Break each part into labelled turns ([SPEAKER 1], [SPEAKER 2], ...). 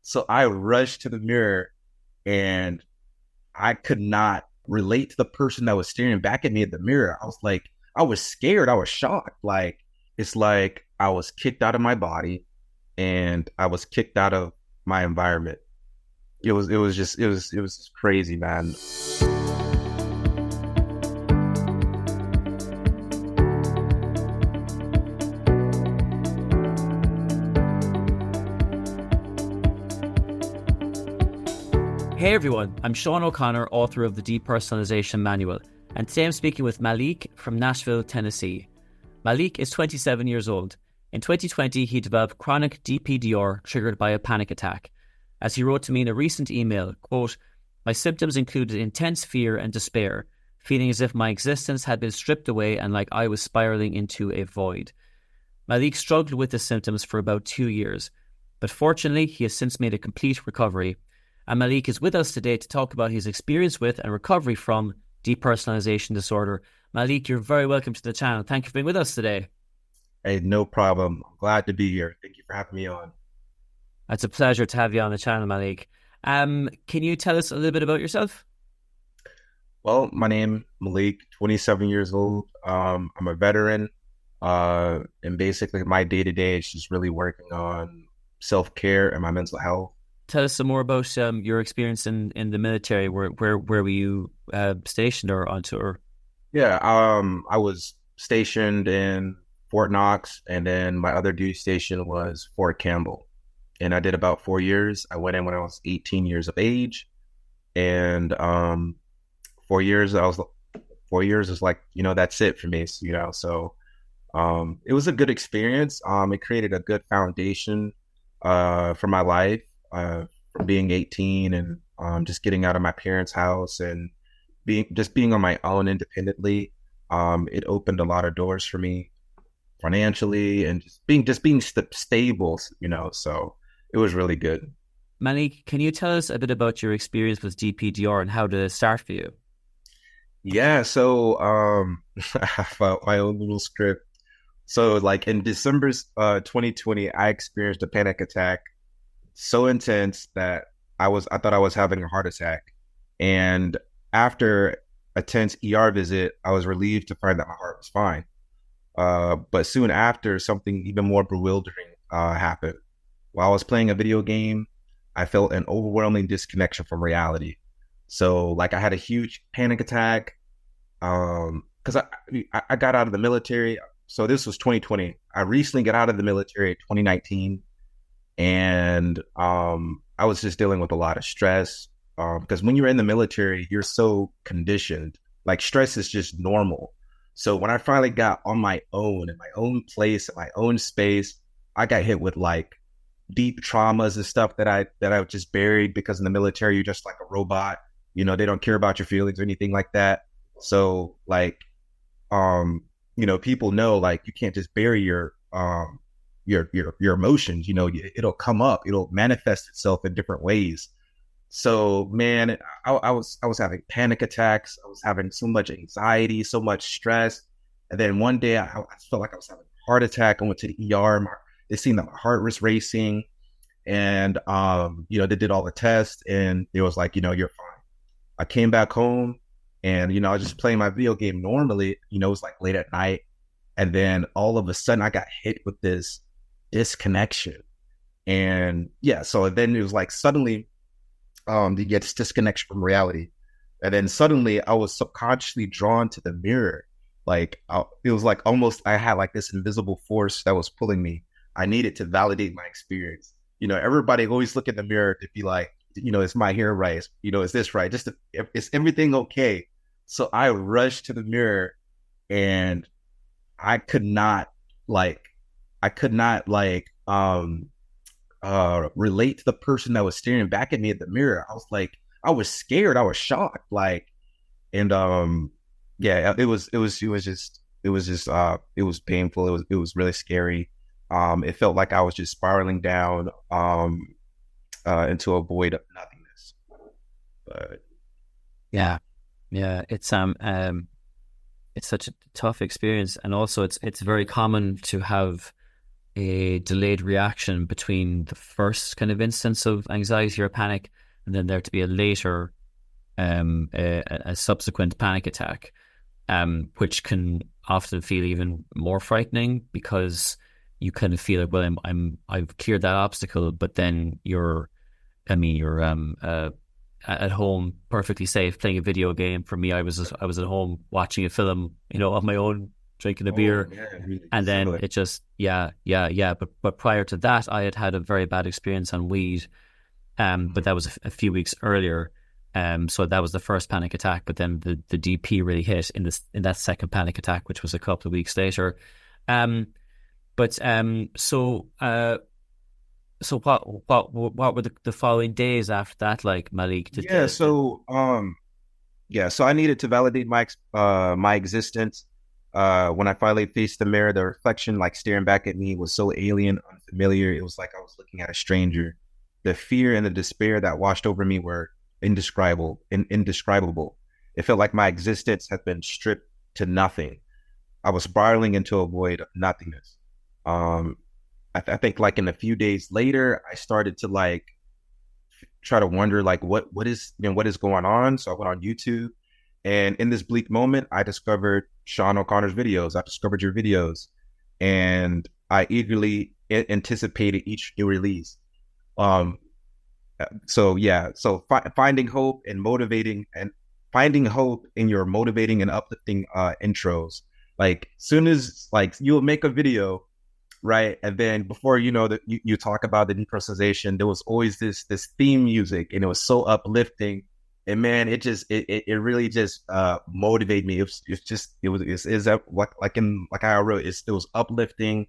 [SPEAKER 1] So I rushed to the mirror and I could not relate to the person that was staring back at me at the mirror. I was like, I was scared. I was shocked. Like, it's like I was kicked out of my body and I was kicked out of my environment. It was just crazy, man.
[SPEAKER 2] Hey everyone, I'm Sean O'Connor, author of the Depersonalization Manual, and today I'm speaking with Malik from Nashville, Tennessee. Malik is 27 years old. In 2020, he developed chronic DPDR triggered by a panic attack. As he wrote to me in a recent email, quote, "My symptoms included intense fear and despair, feeling as if my existence had been stripped away and like I was spiraling into a void." Malik struggled with the symptoms for about 2 years, but fortunately, he has since made a complete recovery. And Malik is with us today to talk about his experience with and recovery from depersonalization disorder. Malik, you're very welcome to the channel. Thank you for being with us today.
[SPEAKER 1] Hey, no problem. I'm glad to be here. Thank you for having me on.
[SPEAKER 2] It's a pleasure to have you on the channel, Malik. Can you tell us a little bit about yourself?
[SPEAKER 1] Well, my name Malik, 27 years old. I'm a veteran, and basically my day to day is just really working on self-care and my mental health.
[SPEAKER 2] Tell us some more about your experience in the military. Where were you stationed or on tour?
[SPEAKER 1] Yeah, I was stationed in Fort Knox, and then my other duty station was Fort Campbell, and I did about 4 years. I went in when I was 18 years of age, and 4 years. 4 years is like that's it for me. So it was a good experience. It created a good foundation for my life. From being 18 and just getting out of my parents' house and being on my own independently. It opened a lot of doors for me financially and just being stable. So it was really good.
[SPEAKER 2] Malik, can you tell us a bit about your experience with DPDR and how did it start for you?
[SPEAKER 1] Yeah, so I have my own little script. So like in December 2020, I experienced a panic attack so intense that I thought I was having a heart attack. And after a tense ER visit, I was relieved to find that my heart was fine. But soon after, something even more bewildering happened. While I was playing a video game, I felt an overwhelming disconnection from reality. So like I had a huge panic attack because I got out of the military. So this was 2020. I recently got out of the military in 2019. And I was just dealing with a lot of stress because when you're in the military, you're so conditioned. Like stress is just normal. So when I finally got on my own, in my own place, in my own space, I got hit with like deep traumas and stuff that I just buried because in the military, you're just like a robot. They don't care about your feelings or anything like that. So like, people know like you can't just bury your emotions. It'll come up, it'll manifest itself in different ways. So man, I was having panic attacks. I was having so much anxiety, so much stress. And then one day I felt like I was having a heart attack. I went to the ER. They seen that my heart was racing, and they did all the tests and it was like, you're fine. I came back home and I was just playing my video game normally. It was like late at night, and then all of a sudden I got hit with this disconnection. And yeah, so then it was like suddenly you get this disconnection from reality. And then suddenly I was subconsciously drawn to the mirror. Like it was like almost I had like this invisible force that was pulling me. I needed to validate my experience. Everybody always look in the mirror to be like, is my hair right? Is this right? Is everything okay? So I rushed to the mirror and I could not like relate to the person that was staring back at me at the mirror. I was like, I was scared. I was shocked. Like, and yeah, it was painful. It was really scary. It felt like I was just spiraling down into a void of nothingness. But
[SPEAKER 2] Yeah, yeah, it's such a tough experience, and also it's very common to have a delayed reaction between the first kind of instance of anxiety or panic, and then there to be a later, a subsequent panic attack, which can often feel even more frightening because you kind of feel like, well, I've cleared that obstacle, but then you're at home perfectly safe playing a video game. For me, I was at home watching a film, on my own, drinking a
[SPEAKER 1] Oh,
[SPEAKER 2] beer,
[SPEAKER 1] yeah, really
[SPEAKER 2] and then
[SPEAKER 1] similar.
[SPEAKER 2] it just, yeah. But prior to that, I had a very bad experience on weed. But
[SPEAKER 1] Mhm.
[SPEAKER 2] that was a few weeks earlier. So that was the first panic attack. But then the DP really hit in that second panic attack, which was a couple of weeks later. Um, but so what were the following days after that like, Malik?
[SPEAKER 1] Yeah, so I needed to validate my existence. When I finally faced the mirror, the reflection like staring back at me was so alien, unfamiliar. It was like I was looking at a stranger. The fear and the despair that washed over me were indescribable. It felt like my existence had been stripped to nothing. I was spiraling into a void of nothingness. Um, I think like in a few days later, I started to like try to wonder like what is going on. So I went on YouTube, and in this bleak moment, I discovered Sean O'Connor's videos. I discovered your videos, and I eagerly anticipated each new release. Um, so yeah, so finding hope and motivating and finding hope in your motivating and uplifting intros. Like soon as like you'll make a video, right? And then before you know that you talk about the depersonalization, there was always this theme music, and it was so uplifting. And man, it really just motivated me. It's is that what like how I wrote it was uplifting.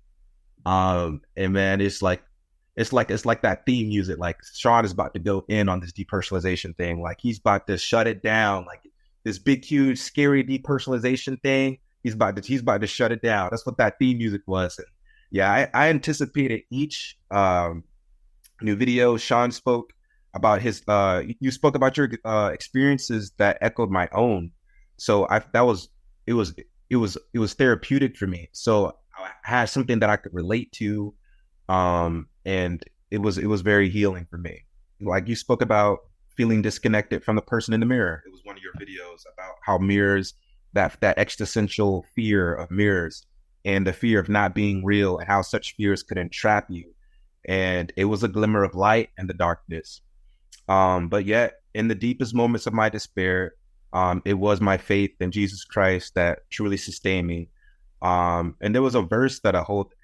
[SPEAKER 1] And man, it's like that theme music. Like Sean is about to go in on this depersonalization thing. Like he's about to shut it down. Like this big, huge, scary depersonalization thing. He's about to shut it down. That's what that theme music was. And yeah, I anticipated each new video. Sean spoke about his. You spoke about your experiences that echoed my own. So I that was it was it was therapeutic for me. So I had something that I could relate to, and it was very healing for me. Like you spoke about feeling disconnected from the person in the mirror. It was one of your videos about how mirrors, that existential fear of mirrors and the fear of not being real, and how such fears could entrap you. And it was a glimmer of light in the darkness. But yet, in the deepest moments of my despair, it was my faith in Jesus Christ that truly sustained me. And there was a verse that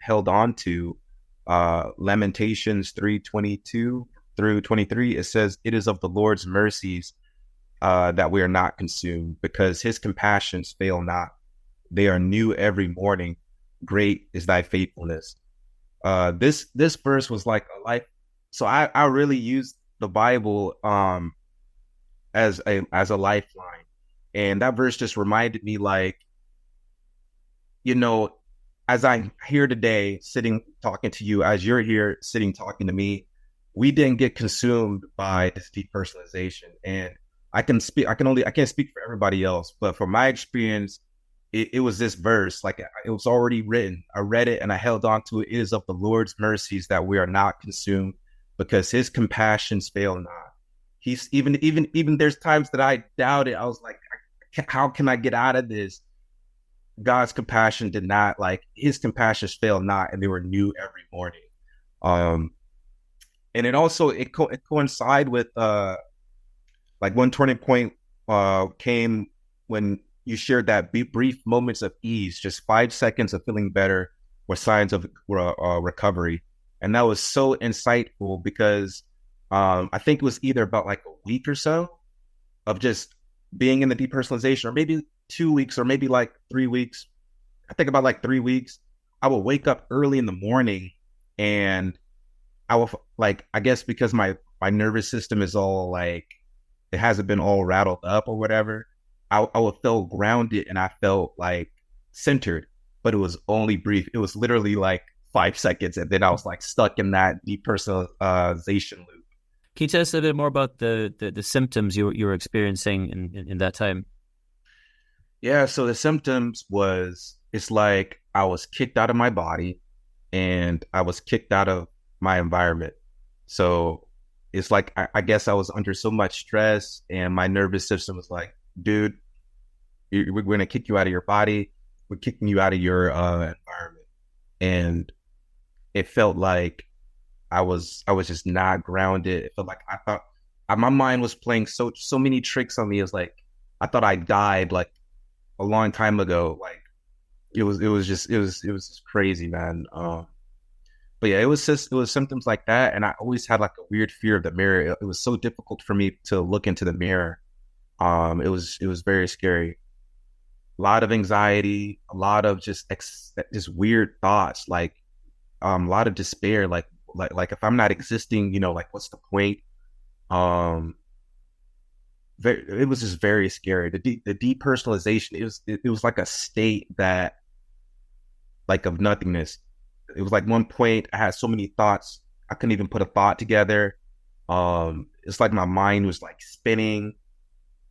[SPEAKER 1] held on to, Lamentations 3:22 through 23. It says, "It is of the Lord's mercies that we are not consumed, because his compassions fail not. They are new every morning. Great is thy faithfulness." This verse was like a life. So I really used the Bible as a lifeline, and that verse just reminded me like, you know, as I'm here today, sitting talking to you, as you're here sitting talking to me, we didn't get consumed by this depersonalization. And I can't speak for everybody else, but from my experience, it was this verse, like it was already written. I read it and I held on to it. It is of the Lord's mercies that we are not consumed, because his compassions fail not. He's even there's times that I doubted. I was like, how can I get out of this? God's compassion did not, like his compassions fail not, and they were new every morning. Um, and it also it coincided with like one turning point came when you shared that brief moments of ease, just 5 seconds of feeling better, were signs of recovery, and that was so insightful because I think it was either about like a week or so of just being in the depersonalization, or maybe 2 weeks, or maybe like 3 weeks. I think about like 3 weeks. I would wake up early in the morning, and I would like, I guess because my nervous system is all like, it hasn't been all rattled up or whatever. I would feel grounded, and I felt like centered, but it was only brief. It was literally like 5 seconds, and then I was like stuck in that depersonalization loop.
[SPEAKER 2] Can you tell us a bit more about the symptoms you were experiencing in that time?
[SPEAKER 1] Yeah, so the symptoms was, it's like I was kicked out of my body. and I was kicked out of my environment. So it's like I guess I was under so much stress, and my nervous system was like, "Dude, we're going to kick you out of your body. We're kicking you out of your environment." And it felt like I was just not grounded. It felt like I thought my mind was playing so many tricks on me. It was like I thought I died like a long time ago. Like it was just crazy, man. But yeah, it was symptoms like that, and I always had like a weird fear of the mirror. It was so difficult for me to look into the mirror. It was very scary. A lot of anxiety, a lot of just weird thoughts, like a lot of despair, like if I'm not existing, like what's the point? Um, it was just very scary. The depersonalization, it was like a state that like of nothingness. It was like one point I had so many thoughts I couldn't even put a thought together. It's like my mind was like spinning,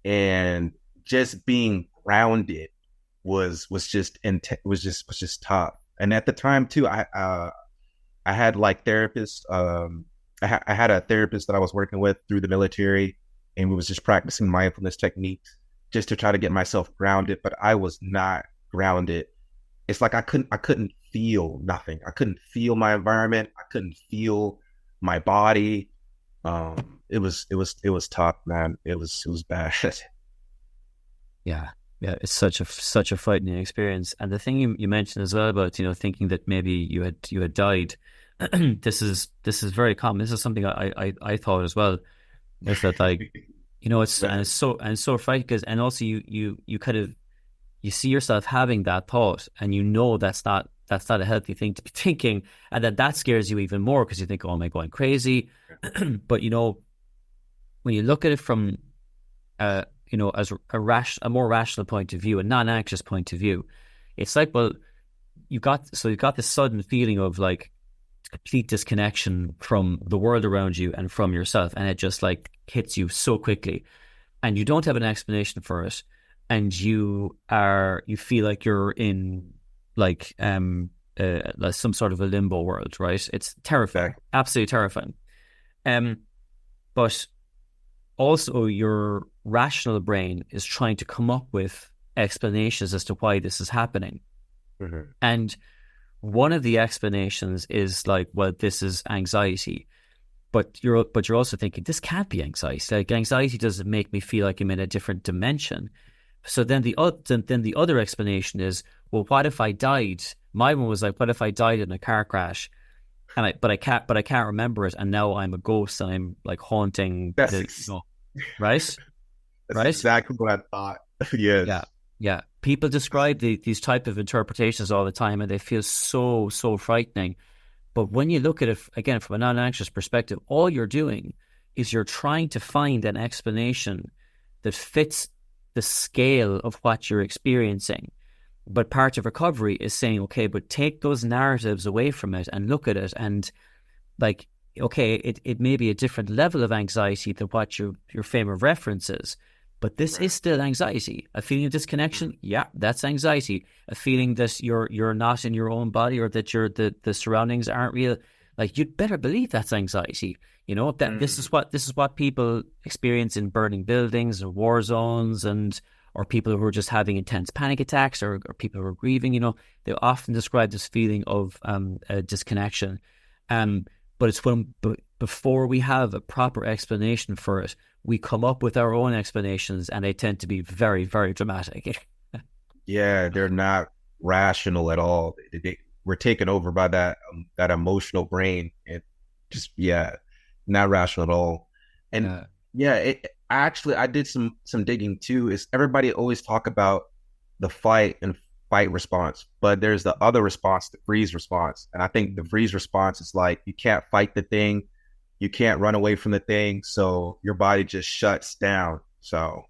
[SPEAKER 1] and just being grounded was just tough. And at the time too, I had like therapists. I had a therapist that I was working with through the military, and we was just practicing mindfulness techniques just to try to get myself grounded. But I was not grounded. It's like I couldn't feel nothing. I couldn't feel my environment. I couldn't feel my body. It was tough, man. It was bad.
[SPEAKER 2] Yeah, yeah, it's such a frightening experience. And the thing you mentioned as well about thinking that maybe you had died. This is very common. This is something I thought as well. Is that like it's so frightening because and also you kind of you see yourself having that thought and that's not a healthy thing to be thinking, and then that scares you even more because you think, oh, am I going crazy? But when you look at it from as a more rational point of view, a non-anxious point of view, it's like, well, you've got this sudden feeling of like complete disconnection from the world around you and from yourself, and it just like hits you so quickly, and you don't have an explanation for it, and you feel like you're in like some sort of a limbo world, right? It's terrifying, absolutely terrifying. But also your rational brain is trying to come up with explanations as to why this is happening.
[SPEAKER 1] Mm-hmm.
[SPEAKER 2] And one of the explanations is like, well, this is anxiety. But you're also thinking, this can't be anxiety. Like, anxiety doesn't make me feel like I'm in a different dimension. So then the other explanation is, well, what if I died? My one was like, what if I died in a car crash? But I can't remember it, and now I'm a ghost and I'm like haunting
[SPEAKER 1] That's
[SPEAKER 2] right?
[SPEAKER 1] That's
[SPEAKER 2] Right?
[SPEAKER 1] exactly what I thought. Yes.
[SPEAKER 2] Yeah. Yeah. People describe these type of interpretations all the time, and they feel so frightening. But when you look at it again from a non-anxious perspective, all you're doing is you're trying to find an explanation that fits the scale of what you're experiencing. But part of recovery is saying, okay, but take those narratives away from it and look at it, and like, okay, it may be a different level of anxiety than what your frame of reference is, but this is still anxiety. A feeling of disconnection, yeah, that's anxiety. A feeling that you're not in your own body, or that the surroundings aren't real, like, you'd better believe that's anxiety. That this is what people experience in burning buildings or war zones, or people who are just having intense panic attacks, or people who are grieving. They often describe this feeling of disconnection. But it's before we have a proper explanation for it, we come up with our own explanations, and they tend to be very, very dramatic.
[SPEAKER 1] Yeah, they're not rational at all. We're taken over by that emotional brain, and just not rational at all. And I did some digging too. Is everybody always talk about the fight and fight response, but there's the other response, the freeze response. And I think the freeze response is like, you can't fight the thing, you can't run away from the thing, so your body just shuts down. So,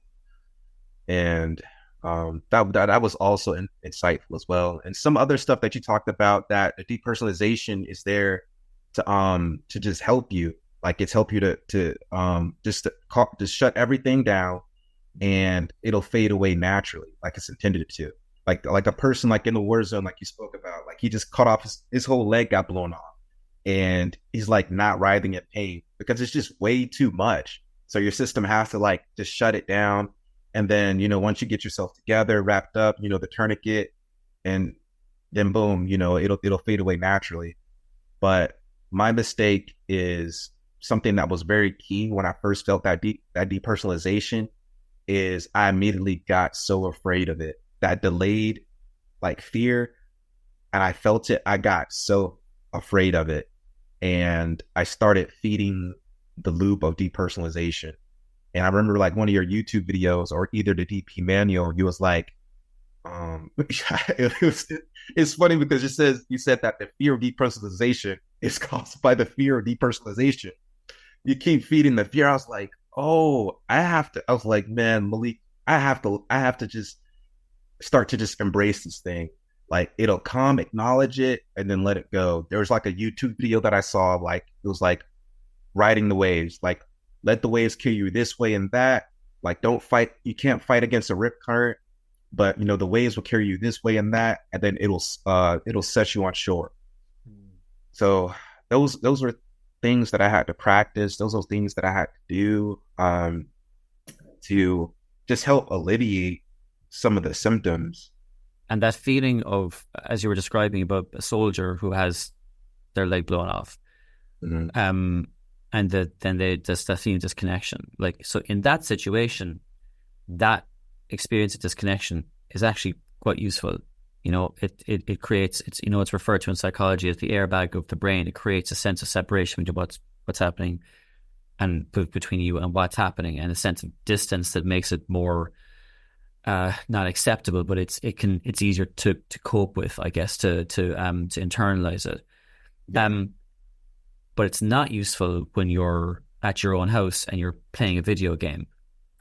[SPEAKER 1] and that was also insightful as well. And some other stuff that you talked about, that the depersonalization is there to just help you. Like, it's help you to shut everything down, and it'll fade away naturally, like it's intended to. like a person like in the war zone, like you spoke about, like he just cut off his whole leg got blown off, and he's like not writhing in pain because it's just way too much. So your system has to like just shut it down, and then once you get yourself together, wrapped up, the tourniquet, and then boom, it'll fade away naturally. But my mistake is something that was very key when I first felt that depersonalization is I immediately got so afraid of it, that delayed like fear, and I felt it. I got so afraid of it, and I started feeding the loop of depersonalization. And I remember like one of your YouTube videos or either the DP manual, you was like, it's funny because you said that the fear of depersonalization is caused by the fear of depersonalization. You keep feeding the fear. I was like, oh, I was like, man, Malik, I have to just start to just embrace this thing. Like it'll come, acknowledge it, and then let it go. There was like a YouTube video that I saw, like it was like riding the waves, like let the waves kill you this way and that. Like don't fight. You can't fight against a rip current, but the waves will carry you this way and that, and then it'll set you on shore. So those were things that I had to practice. Those are things that I had to do to just help alleviate some of the symptoms.
[SPEAKER 2] And that feeling of, as you were describing, about a soldier who has their leg blown off,
[SPEAKER 1] Mm-hmm.
[SPEAKER 2] and then they just that feeling of disconnection. Like, so in that situation, that experience of disconnection is actually quite useful. It creates, it's referred to in psychology as the airbag of the brain. It creates a sense of separation between what's happening and between you and what's happening, and a sense of distance that makes it more not acceptable, but it's easier to cope with, I guess, to internalize it.
[SPEAKER 1] Yeah.
[SPEAKER 2] But it's not useful when you're at your own house and you're playing a video game,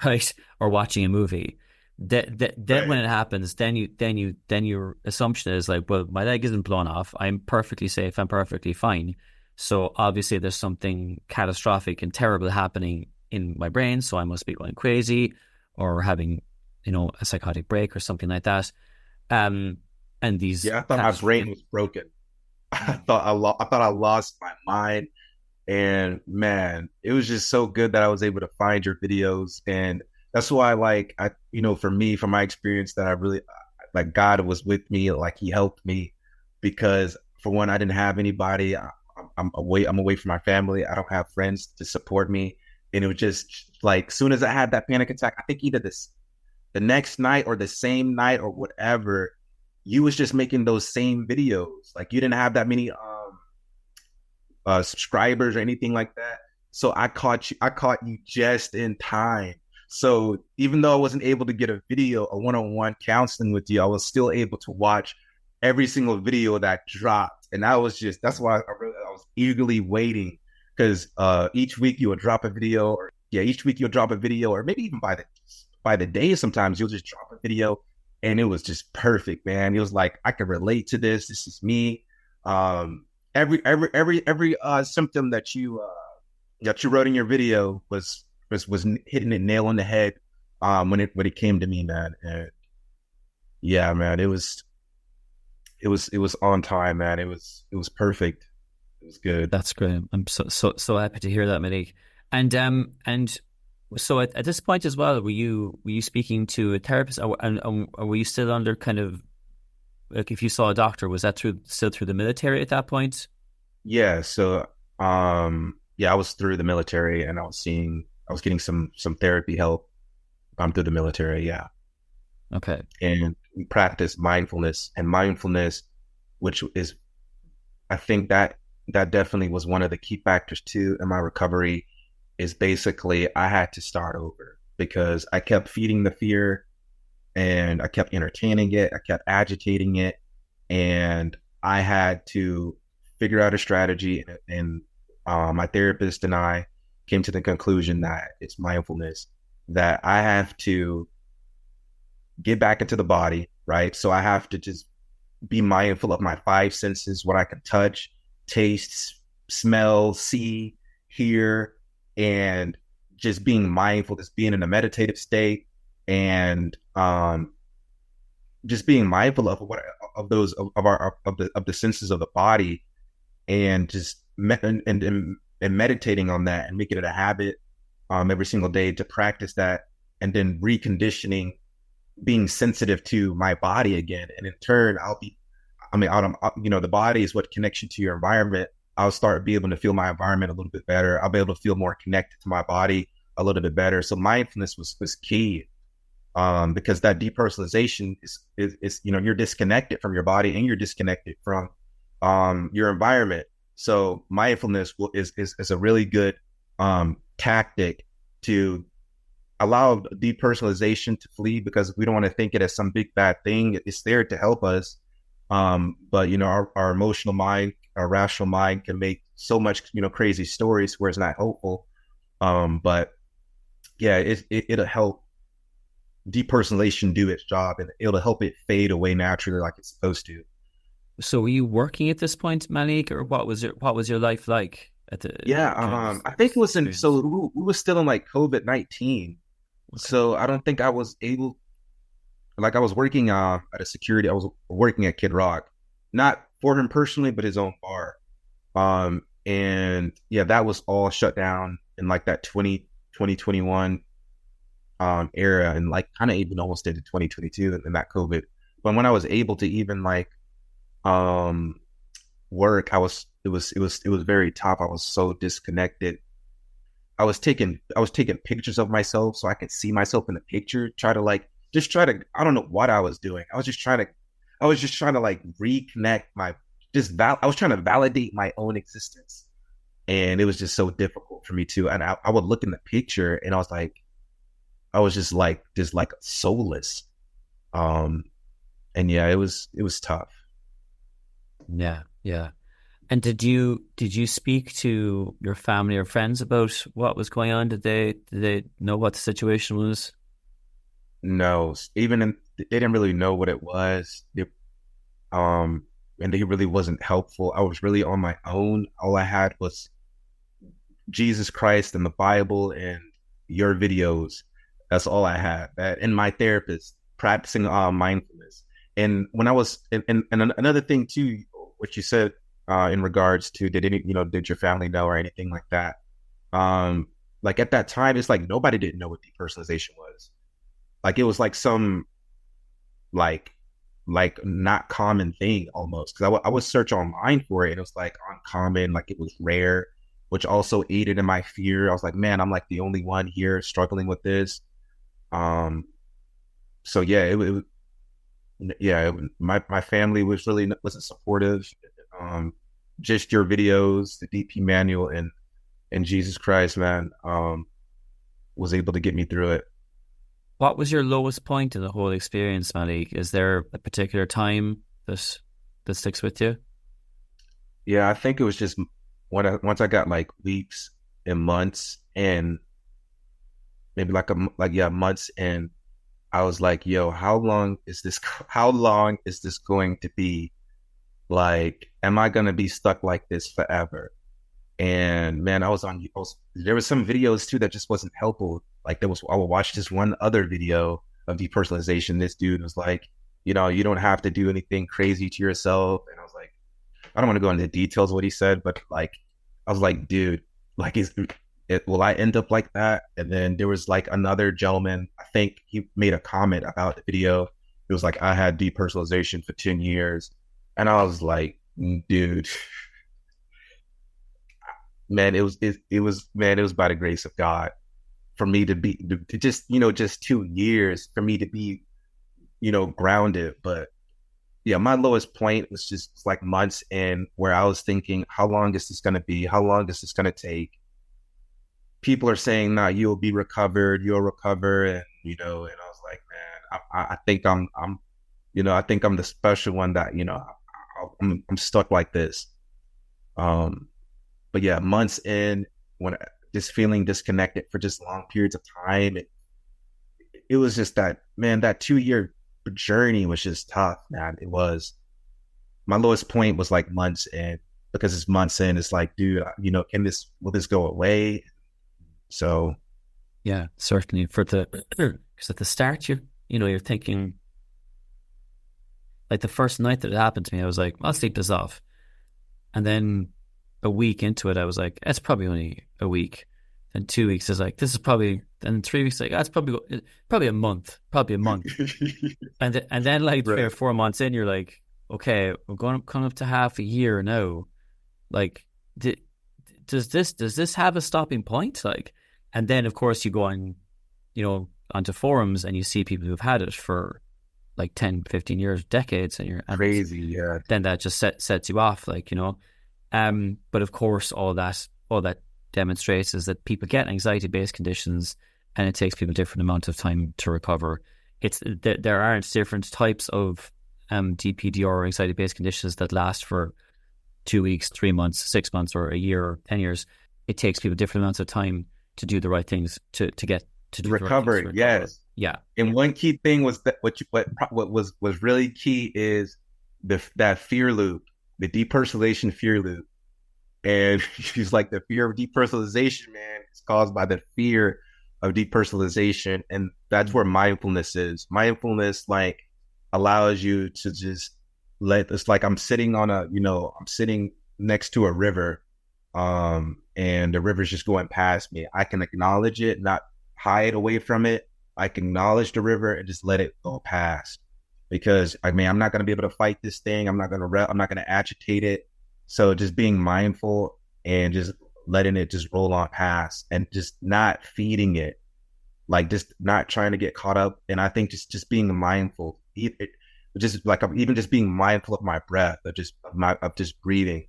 [SPEAKER 2] right, or watching a movie. Then
[SPEAKER 1] Right.
[SPEAKER 2] when it happens, then your assumption is like, well, my leg isn't blown off. I'm perfectly safe. I'm perfectly fine. So obviously, there's something catastrophic and terrible happening in my brain. So I must be going crazy or having, a psychotic break or something like that. And these
[SPEAKER 1] Yeah, I thought my brain was broken. I thought I lost my mind. And man, it was just so good that I was able to find your videos. And that's why, like, for me, from my experience, that I really like God was with me. Like, He helped me because, for one, I didn't have anybody. I'm away. I'm away from my family. I don't have friends to support me. And it was just like, soon as I had that panic attack, I think either the next night or the same night or whatever, you was just making those same videos. Like, you didn't have that many subscribers or anything like that. So I caught you just in time. So even though I wasn't able to get a one-on-one counseling with you, I was still able to watch every single video that dropped. And that's why I was eagerly waiting, because each week you would drop a video, or maybe even by the day, sometimes you'll just drop a video, and it was just perfect, man. It was like, I can relate to this. This is me. Every symptom that you wrote in your video was hitting it nail on the head when it came to me, man. And yeah, man, it was on time, man. It was perfect. It was good.
[SPEAKER 2] That's great. I'm so happy to hear that, Malik. And so at this point as well, were you speaking to a therapist, or were you still under kind of, like, if you saw a doctor, was that still through the military at that point?
[SPEAKER 1] Yeah. So yeah, I was through the military, and I was getting some therapy help through the military. Yeah.
[SPEAKER 2] Okay.
[SPEAKER 1] And we practice mindfulness, which is, I think that definitely was one of the key factors too in my recovery. Is basically, I had to start over because I kept feeding the fear, and I kept entertaining it. I kept agitating it, and I had to figure out a strategy. And my therapist and I came to the conclusion that it's mindfulness, that I have to get back into the body, right? So I have to just be mindful of my five senses, what I can touch, taste, smell, see, hear, and just being mindful, just being in a meditative state. And just being mindful of what of those of our of the senses of the body, and just and meditating on that and making it a habit every single day to practice that, and then reconditioning being sensitive to my body again. And in turn, the body is what connects you to your environment. I'll start be able to feel my environment a little bit better. I'll be able to feel more connected to my body a little bit better. So mindfulness was key, because that depersonalization is you're disconnected from your body and you're disconnected from your environment. So mindfulness is a really good tactic to allow depersonalization to flee, because we don't want to think it as some big bad thing. It's there to help us. But our emotional mind, our rational mind can make so much, crazy stories where it's not helpful. But yeah, it'll help depersonalization do its job, and it'll help it fade away naturally like it's supposed to.
[SPEAKER 2] So were you working at this point, Malik, or what was your life like at the
[SPEAKER 1] Yeah, I think it was we were still in like COVID-19.
[SPEAKER 2] Okay.
[SPEAKER 1] So I don't think I was able, like I was working at a security, I was working at Kid Rock, not for him personally, but his own bar. And yeah, that was all shut down in like that 2021 era, and like kind of even almost into 2022 in that COVID. But when I was able to even like work, it was very tough. I was so disconnected. I was taking pictures of myself so I could see myself in the picture, I don't know what I was doing. I was just trying to like reconnect I was trying to validate my own existence. And it was just so difficult for me too. And I would look in the picture and I was just like soulless. And yeah, it was tough.
[SPEAKER 2] Yeah, yeah. And did you speak to your family or friends about what was going on? Did they know what the situation was?
[SPEAKER 1] No, they didn't really know what it was. And it really wasn't helpful. I was really on my own. All I had was Jesus Christ and the Bible and your videos. That's all I had. That and my therapist practicing mindfulness. And when I was, and another thing too, what you said in regards to did your family know or anything like that? Like at that time, it's like nobody didn't know what depersonalization was. Like it was like some like not common thing almost, because I would search online for it and it was like uncommon, like it was rare, which also aided in my fear. I was like, man, I'm like the only one here struggling with this. Um, so yeah, my family wasn't supportive. Um, just your videos, the DP manual, and Jesus Christ, man, was able to get me through it.
[SPEAKER 2] What was your lowest point in the whole experience, Malik? Is there a particular time that sticks with you?
[SPEAKER 1] Yeah, I think it was just once I got like weeks and months, and maybe months, and I was like, yo, how long is this? How long is this going to be? Like, am I gonna be stuck like this forever? And man, there was some videos too that just wasn't helpful. Like I would watch this one other video of depersonalization. This dude was like, you don't have to do anything crazy to yourself. And I was like, I don't want to go into details of what he said, but like, I was like, dude, like, will I end up like that? And then there was like another gentleman, I think he made a comment about the video. It was like, I had depersonalization for 10 years. And I was like, dude, man, it was by the grace of God for me to just, just 2 years for me to be, grounded. But yeah, my lowest point was just like months in, where I was thinking, how long is this going to be? How long is this going to take? People are saying, nah, you'll be recovered, you'll recover. And, and I was like, man, I think I think I'm the special one that, I'm stuck like this. But yeah, months in, when just feeling disconnected for just long periods of time, it was just that, man, that 2 year journey was just tough, man. It was. My lowest point was like months in, because it's months in. It's like, dude, will this go away? So
[SPEAKER 2] Yeah, certainly. Because at the start, you're thinking, like the first night that it happened to me, I was like, I'll sleep this off. And then a week into it, I was like, it's probably only a week. And 2 weeks is like, this is probably, and 3 weeks, like, that's probably a month, probably a month. And then like three
[SPEAKER 1] Right.
[SPEAKER 2] or 4 months in, you're like, okay, we're going coming up to half a year now. Like, di- does this have a stopping point? Like, and then of course you go on, onto forums and you see people who've had it for like 10, 15 years, decades, and
[SPEAKER 1] Crazy, yeah.
[SPEAKER 2] then that just sets you off, but of course, all that demonstrates is that people get anxiety-based conditions, and it takes people a different amount of time to recover. There aren't different types of DPDR or anxiety-based conditions that last for 2 weeks, 3 months, 6 months, or a year, or 10 years. It takes people different amounts of time to do the right things to get to do the right things
[SPEAKER 1] Recover,
[SPEAKER 2] to recover.
[SPEAKER 1] yes.
[SPEAKER 2] Yeah,
[SPEAKER 1] And one key thing was that what was really key is that fear loop, the depersonalization fear loop. And she's like, the fear of depersonalization, man, is caused by the fear of depersonalization. And that's where mindfulness is. Mindfulness like allows you to just it's like I'm sitting I'm sitting next to a river, and the river's just going past me. I can acknowledge it, not hide away from it. I can acknowledge the river and just let it go past, because I mean, I'm not going to be able to fight this thing. I'm not going to agitate it. So just being mindful and just letting it just roll on past, and just not feeding it, like just not trying to get caught up. And I think just being mindful, just like I'm even just being mindful of my breath, of just breathing.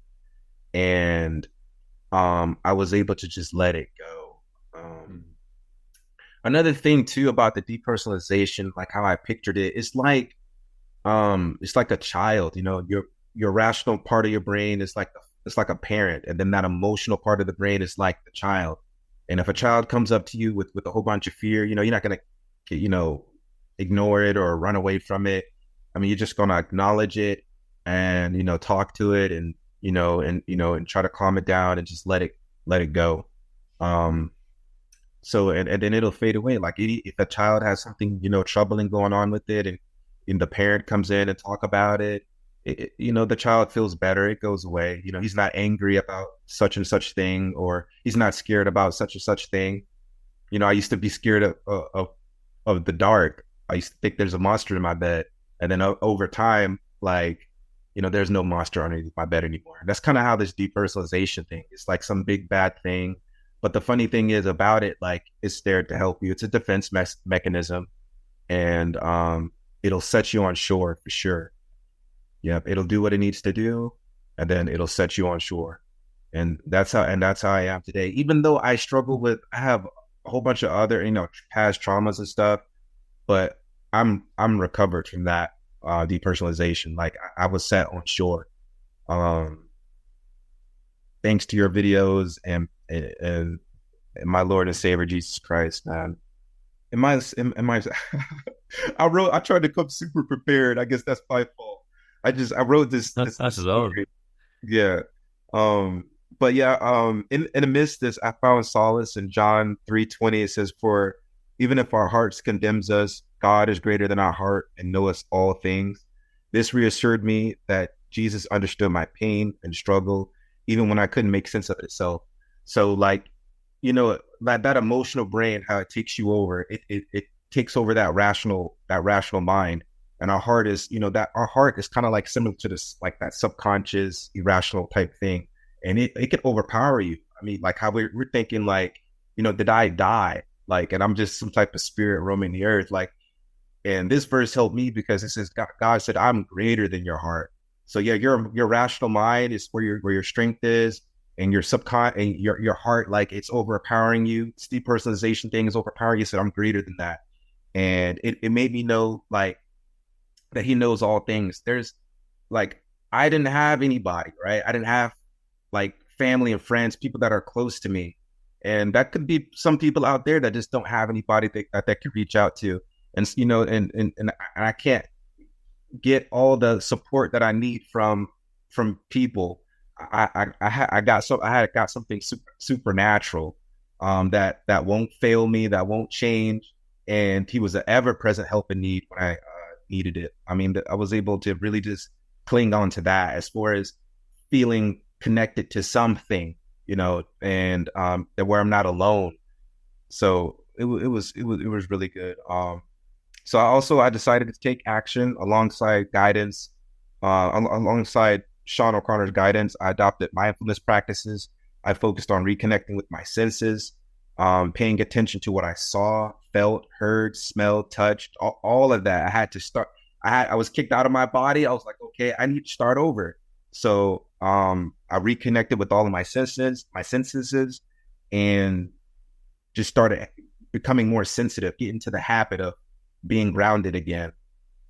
[SPEAKER 1] And I was able to just let it go. Another thing too about the depersonalization, like how I pictured it, it's like a child. Your rational part of your brain is it's like a parent, and then that emotional part of the brain is like the child. And if a child comes up to you with a whole bunch of fear, you're not gonna ignore it or run away from it. I mean, you're just gonna acknowledge it and talk to it, and and try to calm it down and just let it go. So and then it'll fade away. Like if a child has something troubling going on with it, and the parent comes in and talk about it, the child feels better. It goes away. He's not angry about such and such thing, or he's not scared about such and such thing. I used to be scared of the dark. I used to think there's a monster in my bed, and then over time, like there's no monster underneath my bed anymore. That's kind of how this depersonalization thing. It's like some big bad thing. But the funny thing is about it, like, it's there to help you. It's a defense mechanism, and it'll set you on shore for sure. Yep, it'll do what it needs to do, and then it'll set you on shore. And that's how I am today. Even though I have a whole bunch of other past traumas and stuff, but I'm recovered from that depersonalization. Like I was set on shore. Thanks to your videos and my Lord and Savior Jesus Christ, man. I tried to come super prepared. I guess that's my fault. I wrote this
[SPEAKER 2] that's as well.
[SPEAKER 1] story. Yeah. But yeah, in the midst of this, I found solace in John 3:20. It says, "For even if our hearts condemns us, God is greater than our heart and knoweth all things." This reassured me that Jesus understood my pain and struggle, even when I couldn't make sense of it itself. So like, that emotional brain, how it takes you over, it takes over that rational mind. And our heart is, our heart is kind of like similar to this, like that subconscious, irrational type thing. And it can overpower you. I mean, like how we're thinking like, did I die? Like, and I'm just some type of spirit roaming the earth. Like, and this verse helped me because it says, God said, I'm greater than your heart. So yeah, your rational mind is where your strength is, and your and your heart, like, it's overpowering you. It's depersonalization thing is overpowering you. So I'm greater than that. And it made me know, like, that he knows all things. There's like, I didn't have anybody, right? I didn't have like family and friends, people that are close to me. And that could be some people out there that just don't have anybody that can reach out to. And, and I can't get all the support that I need from people. I had got something supernatural, that won't fail me, that won't change. And he was an ever present help in need when I needed it. I mean, I was able to really just cling on to that as far as feeling connected to something, and that where I'm not alone. So it was really good. So I decided to take action alongside guidance, alongside Sean O'Connor's guidance. I adopted mindfulness practices. I focused on reconnecting with my senses, paying attention to what I saw, felt, heard, smelled, touched, all of that. I had to start. I was kicked out of my body. I was like, okay, I need to start over. So I reconnected with all of my senses, and just started becoming more sensitive, get into the habit of being grounded again.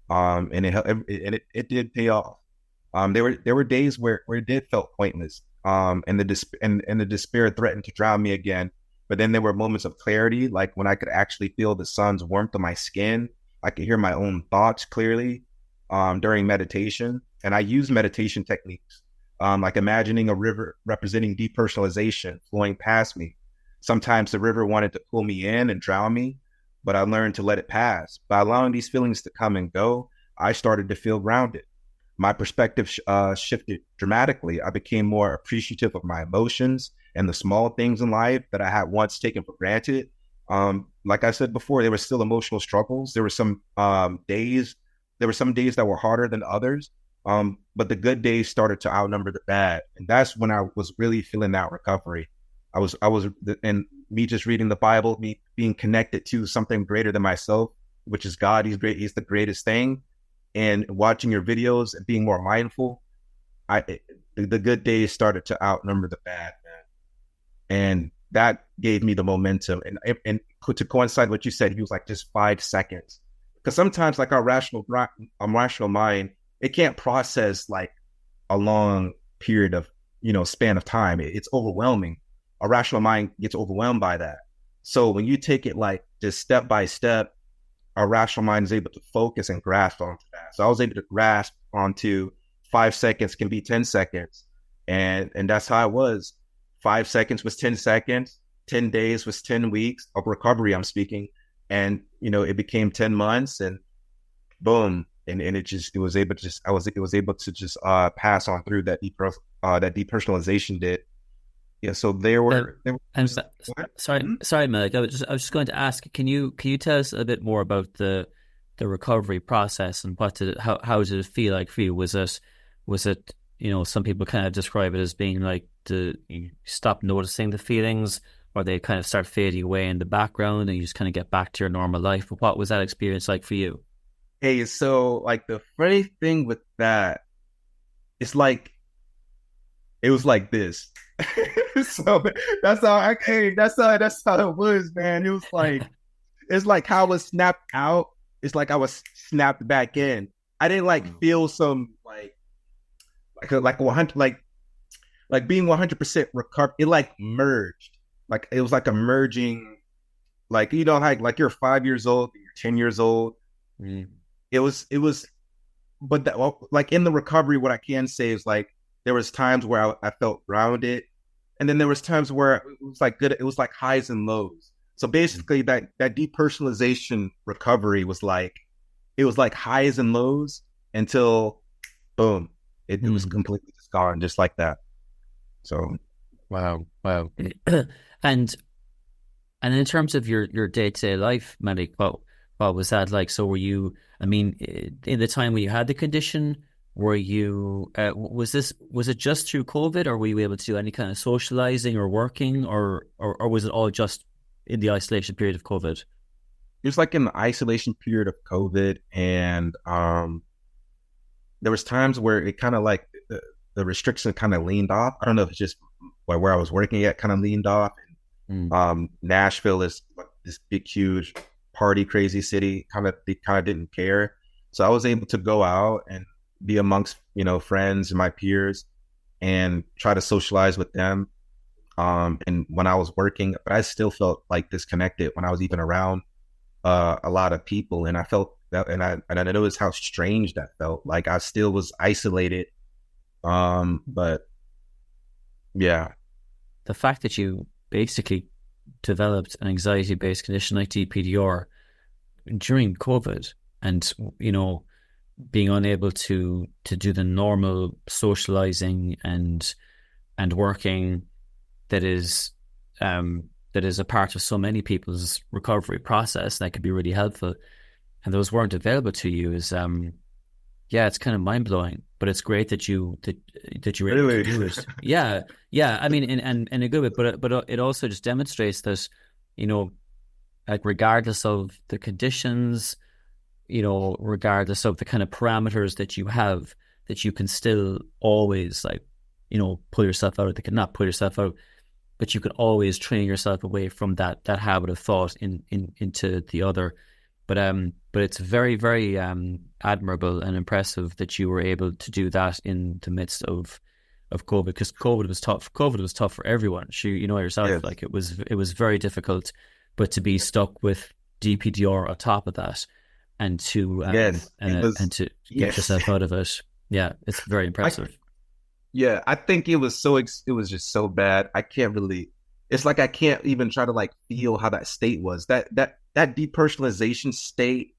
[SPEAKER 1] And it did pay off. There were days where it did felt pointless. And the despair threatened to drown me again. But then there were moments of clarity, like when I could actually feel the sun's warmth on my skin. I could hear my own thoughts clearly during meditation. And I use meditation techniques, like imagining a river representing depersonalization flowing past me. Sometimes the river wanted to pull me in and drown me, but I learned to let it pass. By allowing these feelings to come and go, I started to feel grounded. My perspective shifted dramatically. I became more appreciative of my emotions and the small things in life that I had once taken for granted. Like I said before, there were still emotional struggles. There were some days that were harder than others. But the good days started to outnumber the bad. And that's when I was really feeling that recovery. And me just reading the Bible, me being connected to something greater than myself, which is God. He's great. He's the greatest thing. And watching your videos and being more mindful, the good days started to outnumber the bad, man. And that gave me the momentum. And to coincide what you said, he was like just 5 seconds. Because sometimes like our rational mind, it can't process like a long period of, span of time. It's overwhelming. Our rational mind gets overwhelmed by that. So when you take it like just step by step, our rational mind is able to focus and grasp onto that. So I was able to grasp onto 5 seconds can be 10 seconds. And that's how it was. 5 seconds was 10 seconds. 10 days was 10 weeks of recovery, I'm speaking. And, it became 10 months and boom. And it was able to just pass on through that depersonalization did. Yeah. So there were
[SPEAKER 2] sorry, Malik. I was just going to ask, can you tell us a bit more about the recovery process and how did it feel like for you? Was it, some people kind of describe it as being like you stop noticing the feelings, or they kind of start fading away in the background and you just kind of get back to your normal life. But what was that experience like for you?
[SPEAKER 1] Hey, so like the funny thing with that, it's like, it was like this. So that's how it was, man. It's like how I was snapped out. It's like I was snapped back in. I didn't like feel some like 100, like being 100% recovered. It like merged. Like it was like a merging, like, like you're 5 years old, you're 10 years old.
[SPEAKER 2] Mm.
[SPEAKER 1] It was, but that, like in the recovery, what I can say is like, there was times where I felt grounded, and then there was times where it was like good. It was like highs and lows. So basically, that depersonalization recovery was like, it was like highs and lows until, boom, it was completely just gone, just like that. So,
[SPEAKER 2] wow. And in terms of your day-to-day life, Malik, what was that like? So were you? I mean, in the time when you had the condition, were you, was it just through COVID, or were you able to do any kind of socializing or working, or was it all just in the isolation period of COVID?
[SPEAKER 1] It was like in the isolation period of COVID. And there was times where it kind of like the restriction kind of leaned off. I don't know if it's just where I was working at kind of leaned off. Nashville is like this big, huge party, crazy city. They kind of didn't care. So I was able to go out and be amongst, friends and my peers and try to socialize with them. And when I was working, but I still felt like disconnected when I was even around a lot of people. And I felt that, and I noticed how strange that felt. Like I still was isolated. But yeah.
[SPEAKER 2] The fact that you basically developed an anxiety-based condition like DPDR during COVID, and being unable to do the normal socializing and working that is a part of so many people's recovery process that could be really helpful, and those weren't available to you is yeah, it's kind of mind blowing, but it's great that that you were able to
[SPEAKER 1] Really.
[SPEAKER 2] do it. Yeah, yeah. I mean, in a good way, but it also just demonstrates that, you know, like regardless of the conditions, you know, regardless of the kind of parameters that you have, that you can still always, like, you know, pull yourself out of the, not pull yourself out, but you can always train yourself away from that habit of thought into the other. But it's very, very admirable and impressive that you were able to do that in the midst of COVID, because COVID was tough. COVID was tough for everyone. You know yourself,
[SPEAKER 1] Yes.
[SPEAKER 2] like it was very difficult, but to be stuck with DPDR on top of that, and to
[SPEAKER 1] Yes. It
[SPEAKER 2] and
[SPEAKER 1] was.
[SPEAKER 2] to get
[SPEAKER 1] Yes.
[SPEAKER 2] yourself out of it, yeah, it's very
[SPEAKER 1] I
[SPEAKER 2] impressive.
[SPEAKER 1] Yeah, I think it was just so bad. I can't really. It's like I can't even try to like feel how that state was. That depersonalization state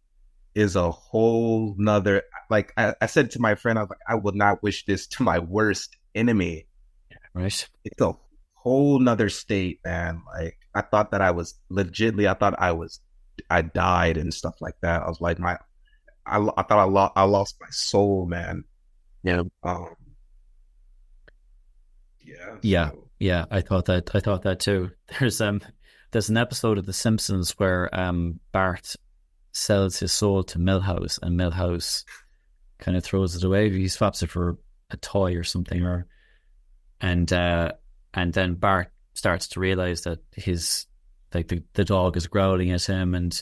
[SPEAKER 1] is a whole nother. Like I said to my friend, I was like, I would not wish this to my worst enemy.
[SPEAKER 2] Right?
[SPEAKER 1] It's a whole nother state, man. Like I thought that I was legitly. I died and stuff like that. I was like I thought I lost my soul, man.
[SPEAKER 2] Yeah.
[SPEAKER 1] Um, yeah.
[SPEAKER 2] Yeah,
[SPEAKER 1] So.
[SPEAKER 2] yeah, I thought that too. There's an episode of The Simpsons where Bart sells his soul to Milhouse, and Milhouse kind of throws it away. He swaps it for a toy or something, or and uh and then Bart starts to realize that his, like, the dog is growling at him, and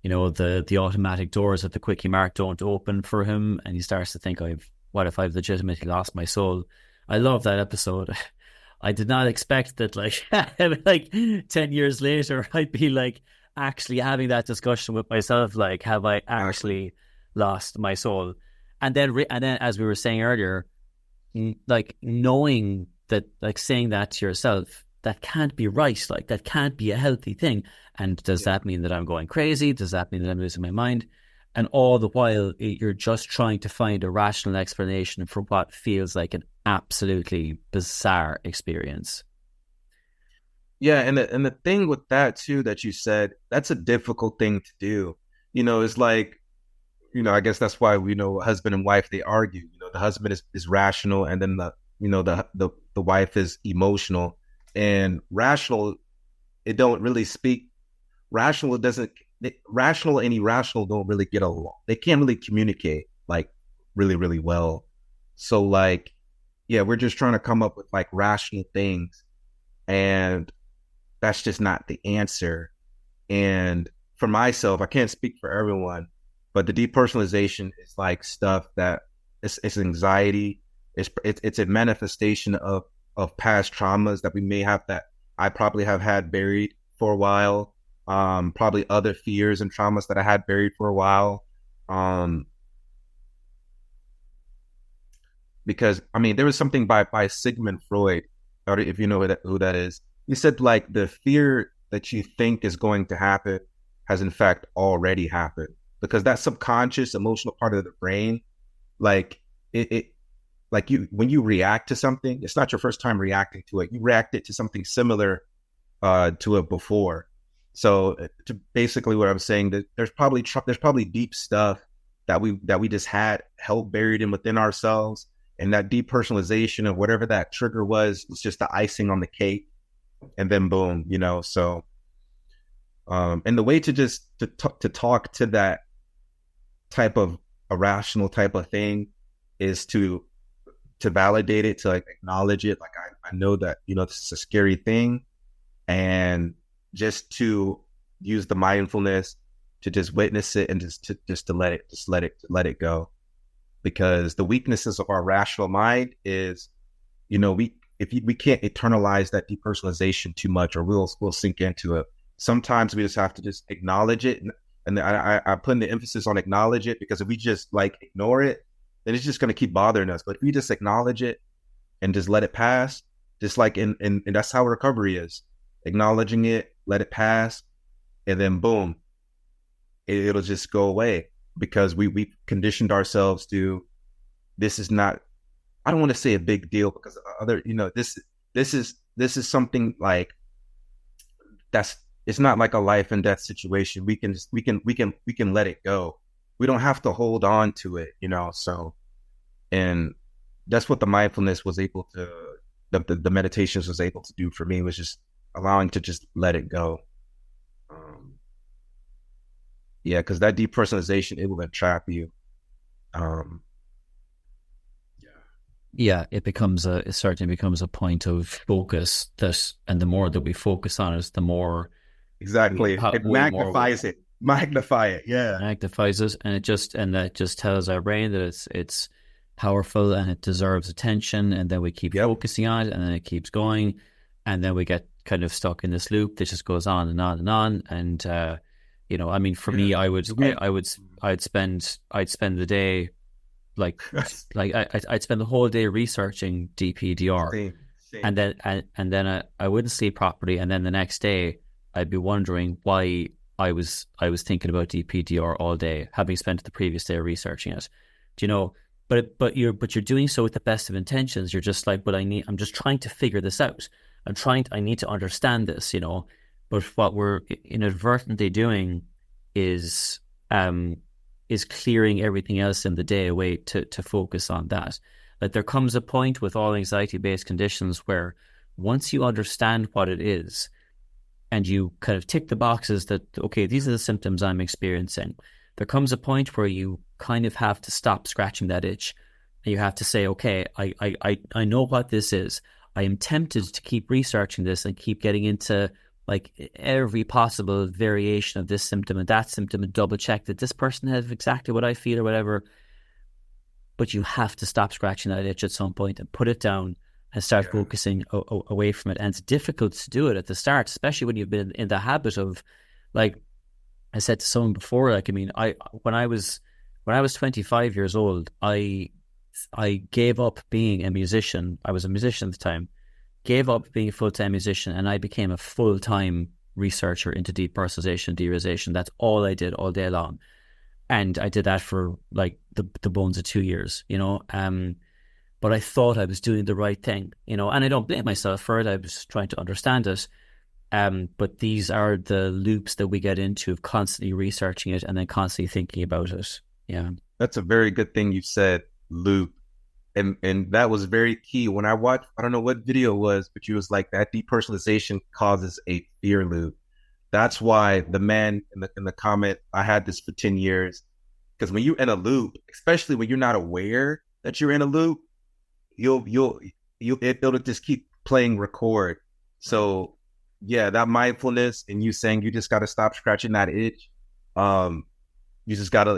[SPEAKER 2] you know, the automatic doors at the quickie mart don't open for him, and he starts to think, what if I've legitimately lost my soul? I love that episode. I did not expect that, like, like 10 years later, I'd be like actually having that discussion with myself, like, have I
[SPEAKER 1] Exactly.
[SPEAKER 2] actually lost my soul? And then, as we were saying earlier, like, knowing that, like, saying that to yourself, that can't be right, like that can't be a healthy thing. And does
[SPEAKER 1] Yeah.
[SPEAKER 2] that mean that I'm going crazy? Does that mean that I'm losing my mind? And all the while, you're just trying to find a rational explanation for what feels like an absolutely bizarre experience.
[SPEAKER 1] Yeah, and the thing with that too that you said, that's a difficult thing to do. It's like, I guess that's why we know husband and wife they argue. The husband is rational and then the wife is emotional. And rational, it don't really speak rational, it doesn't rational and irrational don't really get along. They can't really communicate like really, really well. So like, yeah, we're just trying to come up with like rational things, and that's just not the answer. And for myself, I can't speak for everyone, but the depersonalization is like stuff that it's anxiety. It's a manifestation of past traumas that we may have, that I probably have had buried for a while. Probably other fears and traumas that I had buried for a while. Um, because I mean, there was something by Sigmund Freud, or if you know who that is. He said like the fear that you think is going to happen has in fact already happened, because that subconscious emotional part of the brain, like it like you when you react to something, it's not your first time reacting to it. You reacted to something similar to it before. So to basically what I'm saying, that there's probably deep stuff that we just had held buried in within ourselves, and that depersonalization of whatever that trigger was just the icing on the cake, and then boom, So and the way to just to talk to that type of irrational type of thing is to validate it, to like acknowledge it. Like I know that this is a scary thing, and just to use the mindfulness to just witness it, and just to let it go. Because the weaknesses of our rational mind is, we can't internalize that depersonalization too much, or we'll sink into it. Sometimes we just have to just acknowledge it, and I put the emphasis on acknowledge it, because if we just like ignore it, then it's just going to keep bothering us. But if we just acknowledge it and just let it pass, just like and that's how recovery is: acknowledging it, let it pass, and then boom, it'll just go away. because we conditioned ourselves to, this is not, I don't want to say a big deal, because other, this is something like, that's, it's not like a life and death situation. We can let it go. We don't have to hold on to it, so, and that's what the mindfulness was able to, the meditations was able to do for me, was just allowing to just let it go. Yeah, because that depersonalization, it will entrap you. um
[SPEAKER 2] Yeah, it certainly becomes a point of focus that, and the more that we focus on it, the more
[SPEAKER 1] exactly, it
[SPEAKER 2] way more
[SPEAKER 1] magnify it, yeah.
[SPEAKER 2] magnifies it, and that just tells our brain that it's powerful and it deserves attention, and then we keep
[SPEAKER 1] Yep.
[SPEAKER 2] focusing on it, and then it keeps going, and then we get kind of stuck in this loop that just goes on and on and on. And I mean, for me, I'd spend the day like I'd spend the whole day researching DPDR,
[SPEAKER 1] Same.
[SPEAKER 2] and then I wouldn't sleep properly, and then the next day I'd be wondering why I was thinking about DPDR all day, having spent the previous day researching it. Do you know? But you're doing so with the best of intentions. You're just like, but I'm just trying to figure this out. I need to understand this, But what we're inadvertently doing is clearing everything else in the day away to focus on that. Like, there comes a point with all anxiety-based conditions where once you understand what it is, and you kind of tick the boxes that, okay, these are the symptoms I'm experiencing, there comes a point where you kind of have to stop scratching that itch. And you have to say, okay, I know what this is. I am tempted to keep researching this and keep getting into like every possible variation of this symptom and that symptom, and double check that this person has exactly what I feel or whatever. But you have to stop scratching that itch at some point and put it down and start focusing away from it. And it's difficult to do it at the start, especially when you've been in the habit of, like I said to someone before, like, I mean, when I was 25 years old, I gave up being a musician. I was a musician at the time, gave up being a full-time musician, and I became a full-time researcher into depersonalization and derealization. That's all I did all day long. And I did that for like the bones of 2 years, but I thought I was doing the right thing, and I don't blame myself for it. I was trying to understand it. But these are the loops that we get into of constantly researching it and then constantly thinking about it. Yeah.
[SPEAKER 1] That's a very good thing you said, loop. And that was very key. When I watched, I don't know what video it was, but you was like, that depersonalization causes a fear loop. That's why the man in the comment, I had this for 10 years. Because when you're in a loop, especially when you're not aware that you're in a loop, it'll just keep playing record. So yeah, that mindfulness and you saying you just got to stop scratching that itch. You just gotta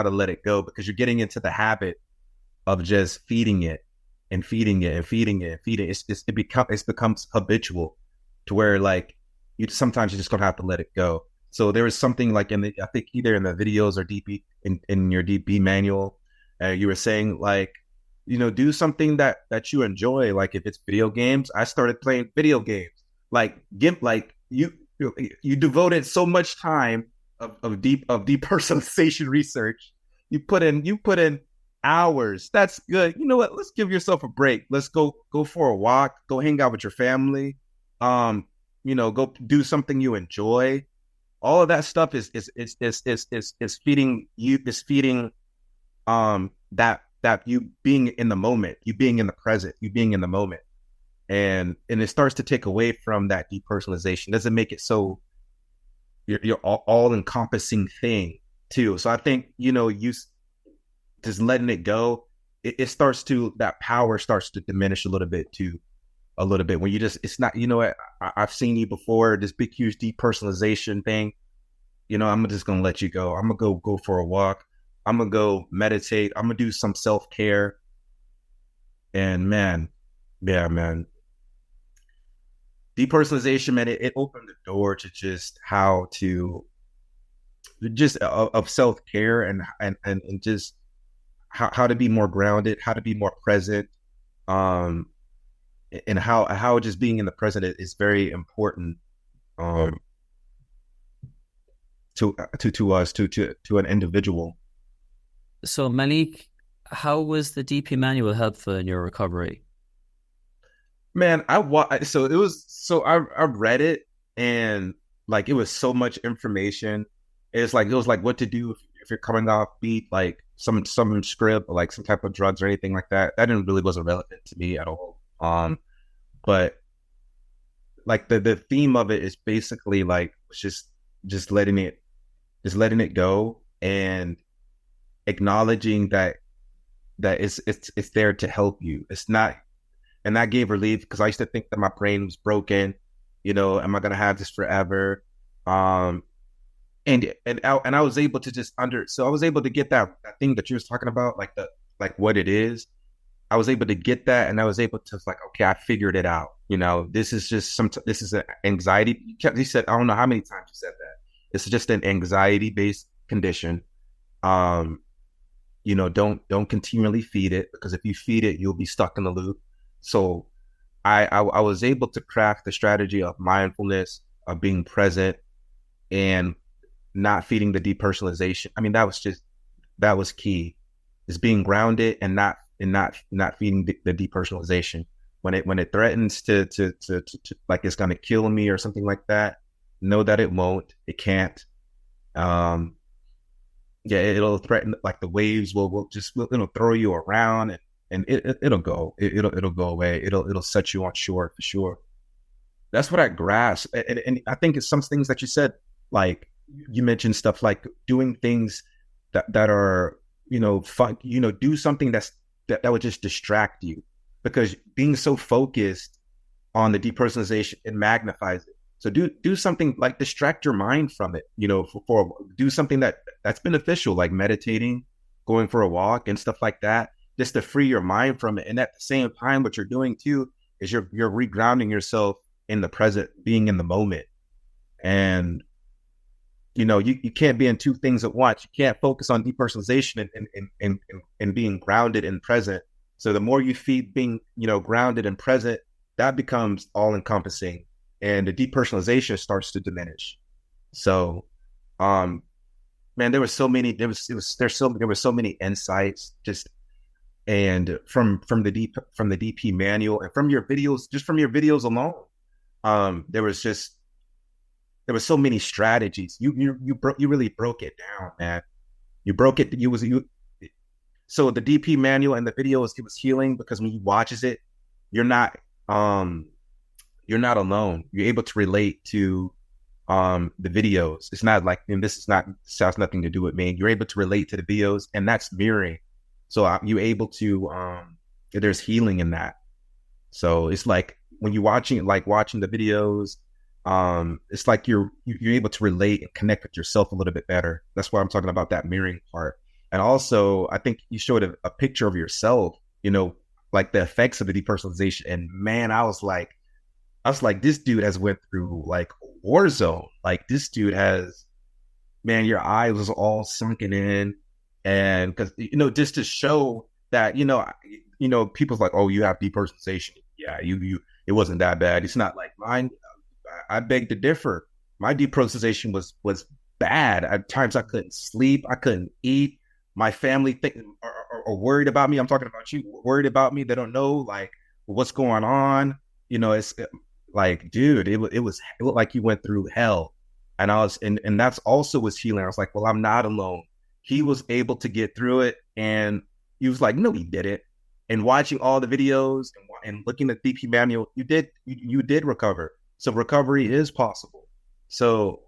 [SPEAKER 1] let it go, because you're getting into the habit of just feeding it and feeding it and feeding it and feeding it. It becomes habitual to where, like, sometimes you're just gonna have to let it go. So there was something like I think either in the videos or DP in your DP manual, you were saying like, do something that you enjoy. Like if it's video games, I started playing video games. Like you devoted so much time of depersonalization research. You put in hours. That's good. You know what? Let's give yourself a break. Let's go for a walk. Go hang out with your family. Go do something you enjoy. All of that stuff is feeding you. Is feeding that you being in the moment, you being in the present, you being in the moment, and it starts to take away from that depersonalization. Doesn't make it so you're all encompassing thing too. So I think you just letting it go, it starts to, that power starts to diminish a little bit too. A little bit when it's not, I've seen you before, this big huge depersonalization thing. I'm just gonna let you go. I'm gonna go for a walk. I'm gonna go meditate. I'm gonna do some self-care. And man, depersonalization, man, it opened the door to just how to of self-care and just how to be more grounded, how to be more present, and how just being in the present is very important. to us to an individual.
[SPEAKER 2] So, Malik, how was the DP manual helpful in your recovery?
[SPEAKER 1] Man, so it was so I read it, and like it was so much information. It was like what to do if you're coming off beat, like some script or like some type of drugs or anything like that. That didn't really wasn't relevant to me at all. But like the theme of it is basically like just letting it letting it go and acknowledging that it's there to help you. It's not, and that gave relief because I used to think that my brain was broken. You know, am I gonna have this forever? Um, and I was able to so I was able to get that thing that you was talking about, like like what it is. I was able to get that, and I was able to like, okay, I figured it out. You know, this is just this is an anxiety. He said, I don't know how many times you said that. It's just an anxiety based condition. Um, you know, don't continually feed it, because if you feed it, you'll be stuck in the loop. So I was able to craft the strategy of mindfulness, of being present, and not feeding the depersonalization. I mean, that was key, is being grounded and not feeding the depersonalization. When it threatens to like it's gonna kill me or something like that, know that it won't. It can't. Um, yeah, it'll threaten, like the waves it'll throw you around, and it'll go. It'll go away. It'll set you on shore for sure. That's what I grasp, and I think it's some things that you said, like you mentioned stuff like doing things that are, you know, fun. You know, do something that would just distract you, because being so focused on the depersonalization, it magnifies it. So do something like distract your mind from it. You know, do something that's beneficial, like meditating, going for a walk, and stuff like that, just to free your mind from it. And at the same time, what you're doing too is you're regrounding yourself in the present, being in the moment. And you know, you can't be in two things at once. You can't focus on depersonalization and being grounded and present. So the more you feed being, you know, grounded and present, that becomes all encompassing, and the depersonalization starts to diminish. So, man, there were so many many insights, just, and from the DP manual, and from your videos, just from your videos alone. There was so many strategies. You really broke it down, man. You broke it. So the DP manual and the videos, it was healing, because when you watches it, you're not um you're not alone. You're able to relate to the videos. It's not like, and this has nothing to do with me. You're able to relate to the videos, and that's mirroring. So you're able to there's healing in that. So it's like when you're watching the videos, it's like you're able to relate and connect with yourself a little bit better. That's why I'm talking about that mirroring part. And also, I think you showed a picture of yourself, you know, like the effects of the depersonalization. And man, I was like, this dude has went through like a war zone. Like this dude has, man, your eyes was all sunken in. And because, you know, just to show that, you know, people's like, oh, you have depersonalization. Yeah, it wasn't that bad. It's not like mine. I beg to differ. My depersonalization was bad. At times I couldn't sleep. I couldn't eat. My family are worried about me. I'm talking about you, worried about me. They don't know like what's going on. You know, it's like, dude, it looked like you went through hell. And and that's also was healing. I was like, well, I'm not alone. He was able to get through it. And he was like, no, he didn't. And watching all the videos and looking at DP manual, you did recover. So recovery is possible. So,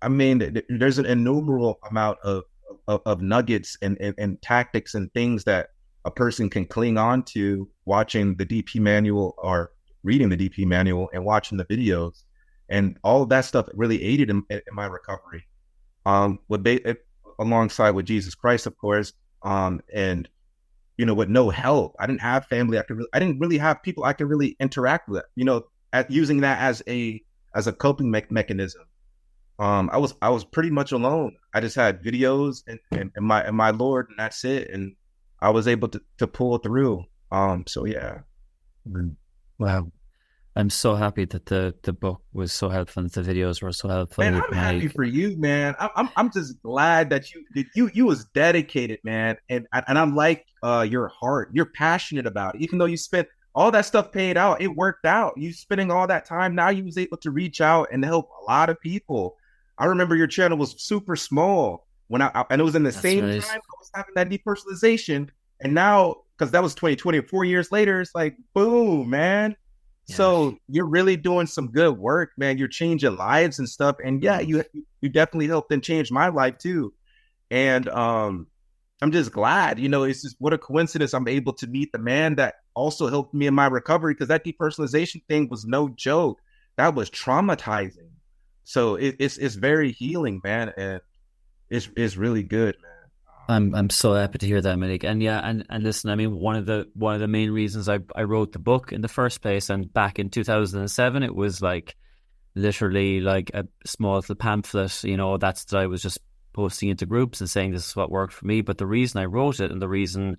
[SPEAKER 1] I mean, there's an innumerable amount of nuggets and tactics and things that a person can cling on to watching the DP manual, or reading the DP manual and watching the videos. And all of that stuff really aided in my recovery. Alongside with Jesus Christ, of course. And, you know, with no help, I didn't have family. I didn't really have people I could really interact with, you know, using that as a coping mechanism. I was pretty much alone. I just had videos and my Lord, and that's it. And I was able to pull through. So yeah.
[SPEAKER 2] Wow. I'm so happy that the book was so helpful and the videos were so
[SPEAKER 1] Man,
[SPEAKER 2] helpful,
[SPEAKER 1] I'm happy
[SPEAKER 2] Malik.
[SPEAKER 1] for you, man. I'm just glad that you was dedicated, man. And I'm like your heart. You're passionate about it. Even though you spent all that stuff paid out, it worked out. You spending all that time, now you was able to reach out and help a lot of people. I remember your channel was super small when and it was in the
[SPEAKER 2] That's
[SPEAKER 1] same
[SPEAKER 2] right.
[SPEAKER 1] time I was having that depersonalization. And now, because that was 2020, 4 years later, it's like boom, man.
[SPEAKER 2] Yeah.
[SPEAKER 1] So you're really doing some good work, man. You're changing lives and stuff. And yeah, you definitely helped and change my life too. And I'm just glad, it's just what a coincidence I'm able to meet the man that also helped me in my recovery, because that depersonalization thing was no joke. That was traumatizing. So it's very healing, man, and it's really good, man.
[SPEAKER 2] I'm so happy to hear that, Malik. And yeah, and listen, I mean, one of the main reasons I wrote the book in the first place, and back in 2007, it was like literally like a small little pamphlet, that I was just posting into groups and saying this is what worked for me. But the reason I wrote it and the reason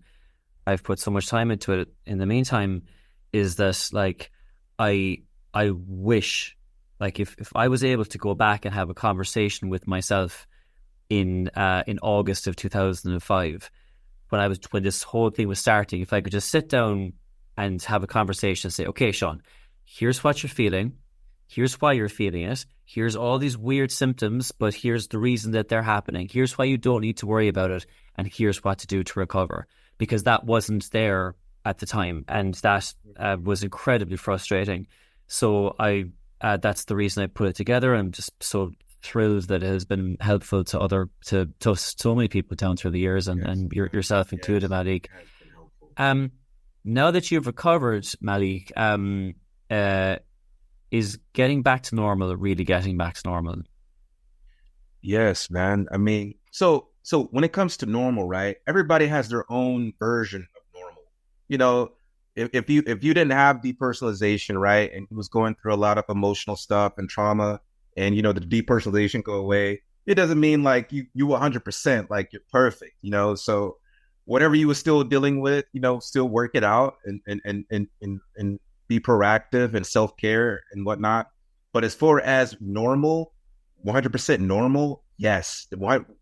[SPEAKER 2] I've put so much time into it in the meantime is that like I I wish like if I was able to go back and have a conversation with myself in August of 2005 when this whole thing was starting, if I could just sit down and have a conversation and say, okay, Sean, here's what you're feeling. Here's why you're feeling it. Here's all these weird symptoms, but here's the reason that they're happening. Here's why you don't need to worry about it. And here's what to do to recover. Because that wasn't there at the time. And that was incredibly frustrating. So that's the reason I put it together. I'm just so thrilled that it has been helpful to so many people down through the years,
[SPEAKER 1] Yes,
[SPEAKER 2] and yourself
[SPEAKER 1] yes,
[SPEAKER 2] included, Malik.
[SPEAKER 1] it has been helpful.
[SPEAKER 2] Now that you've recovered, Malik, uh, is getting back to normal really getting back to normal?
[SPEAKER 1] Yes, man. I mean, so when it comes to normal, right? Everybody has their own version of normal. You know, if you didn't have depersonalization, right, and you was going through a lot of emotional stuff and trauma, and the depersonalization go away, it doesn't mean like you 100% like you're perfect. So whatever you were still dealing with, still work it out and be proactive and self care and whatnot. But as far as normal, 100% normal, yes.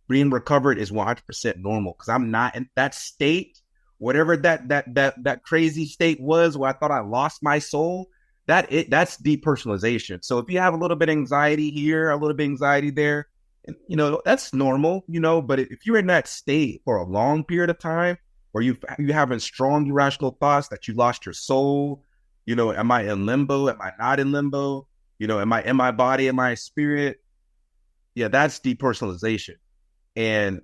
[SPEAKER 1] Being recovered is 100% normal, because I'm not in that state. Whatever that crazy state was where I thought I lost my soul, that's depersonalization. So if you have a little bit of anxiety here, a little bit of anxiety there, and that's normal. But if you're in that state for a long period of time, or you having strong irrational thoughts that you lost your soul, am I in limbo? Am I not in limbo? Am I in my body? Am I spirit? Yeah, that's depersonalization. And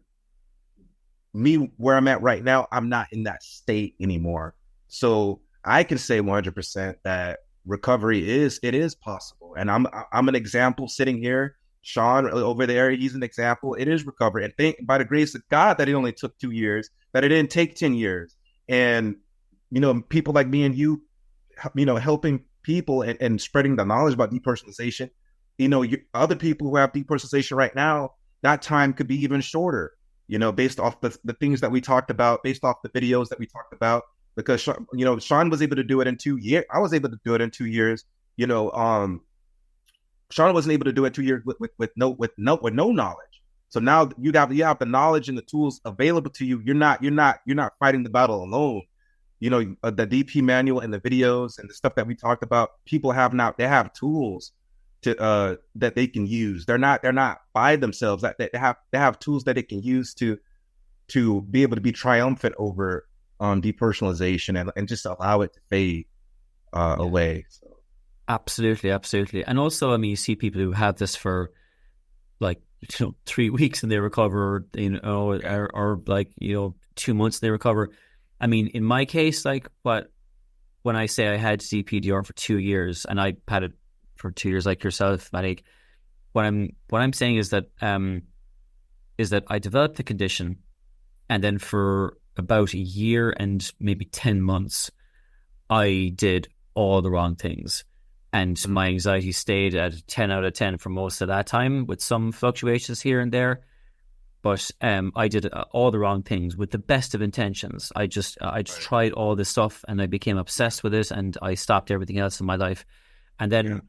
[SPEAKER 1] me, where I'm at right now, I'm not in that state anymore. So I can say 100% that recovery is possible. And I'm an example sitting here. Sean over there, he's an example. It is recovery. And thank by the grace of God that it only took 2 years, that it didn't take 10 years. And, people like me and you, helping people and spreading the knowledge about depersonalization, other people who have depersonalization right now, that time could be even shorter, based off the things that we talked about, based off the videos that we talked about. Because, Sean was able to do it in 2 years. I was able to do it in 2 years. Sean wasn't able to do it 2 years with no knowledge. So now you have the knowledge and the tools available to you. You're not fighting the battle alone. The DP manual and the videos and the stuff that we talked about, people have now, they have tools to that they can use. They're not by themselves. That they have tools that they can use to be able to be triumphant over depersonalization and just allow it to fade away. So.
[SPEAKER 2] Absolutely, absolutely. And also, I mean, you see people who have this for like 3 weeks and they recover, or like 2 months and they recover. I mean, in my case, like when I say I had DPDR for 2 years and I had it for 2 years, like yourself, Malik, what I'm saying is that I developed the condition, and then for about a year and maybe 10 months, I did all the wrong things. And my anxiety stayed at a 10 out of 10 for most of that time, with some fluctuations here and there. But I did all the wrong things with the best of intentions. I just tried all this stuff and I became obsessed with it, and I stopped everything else in my life. And
[SPEAKER 1] Yeah.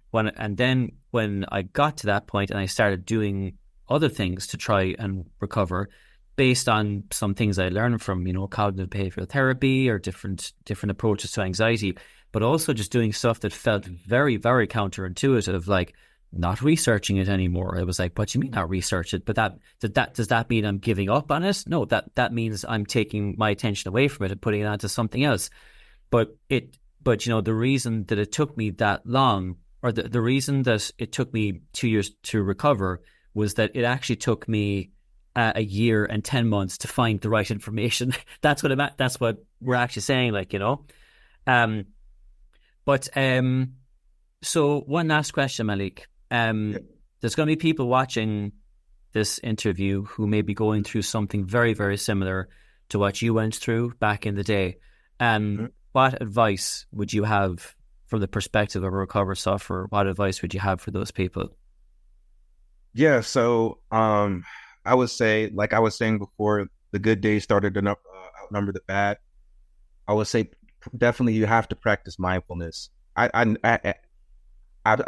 [SPEAKER 2] then when I got to that point and I started doing other things to try and recover based on some things I learned from, cognitive behavioral therapy or different approaches to anxiety, but also just doing stuff that felt very, very counterintuitive, like not researching it anymore. It was like, what do you mean not research it? But does that mean I'm giving up on it? No, that means I'm taking my attention away from it and putting it onto something else. But the reason that it took me that long, or the reason that it took me 2 years to recover, was that it actually took me a year and 10 months to find the right information. That's what we're actually saying, Um, but so one last question, Malik.
[SPEAKER 1] Yeah.
[SPEAKER 2] There's going to be people watching this interview who may be going through something very, very similar to what you went through back in the day.
[SPEAKER 1] Mhm.
[SPEAKER 2] What advice would you have from the perspective of a recovered sufferer? What advice would you have for those people?
[SPEAKER 1] Yeah. So, I would say, like I was saying before, the good days started to outnumber the bad. I would say definitely you have to practice mindfulness. I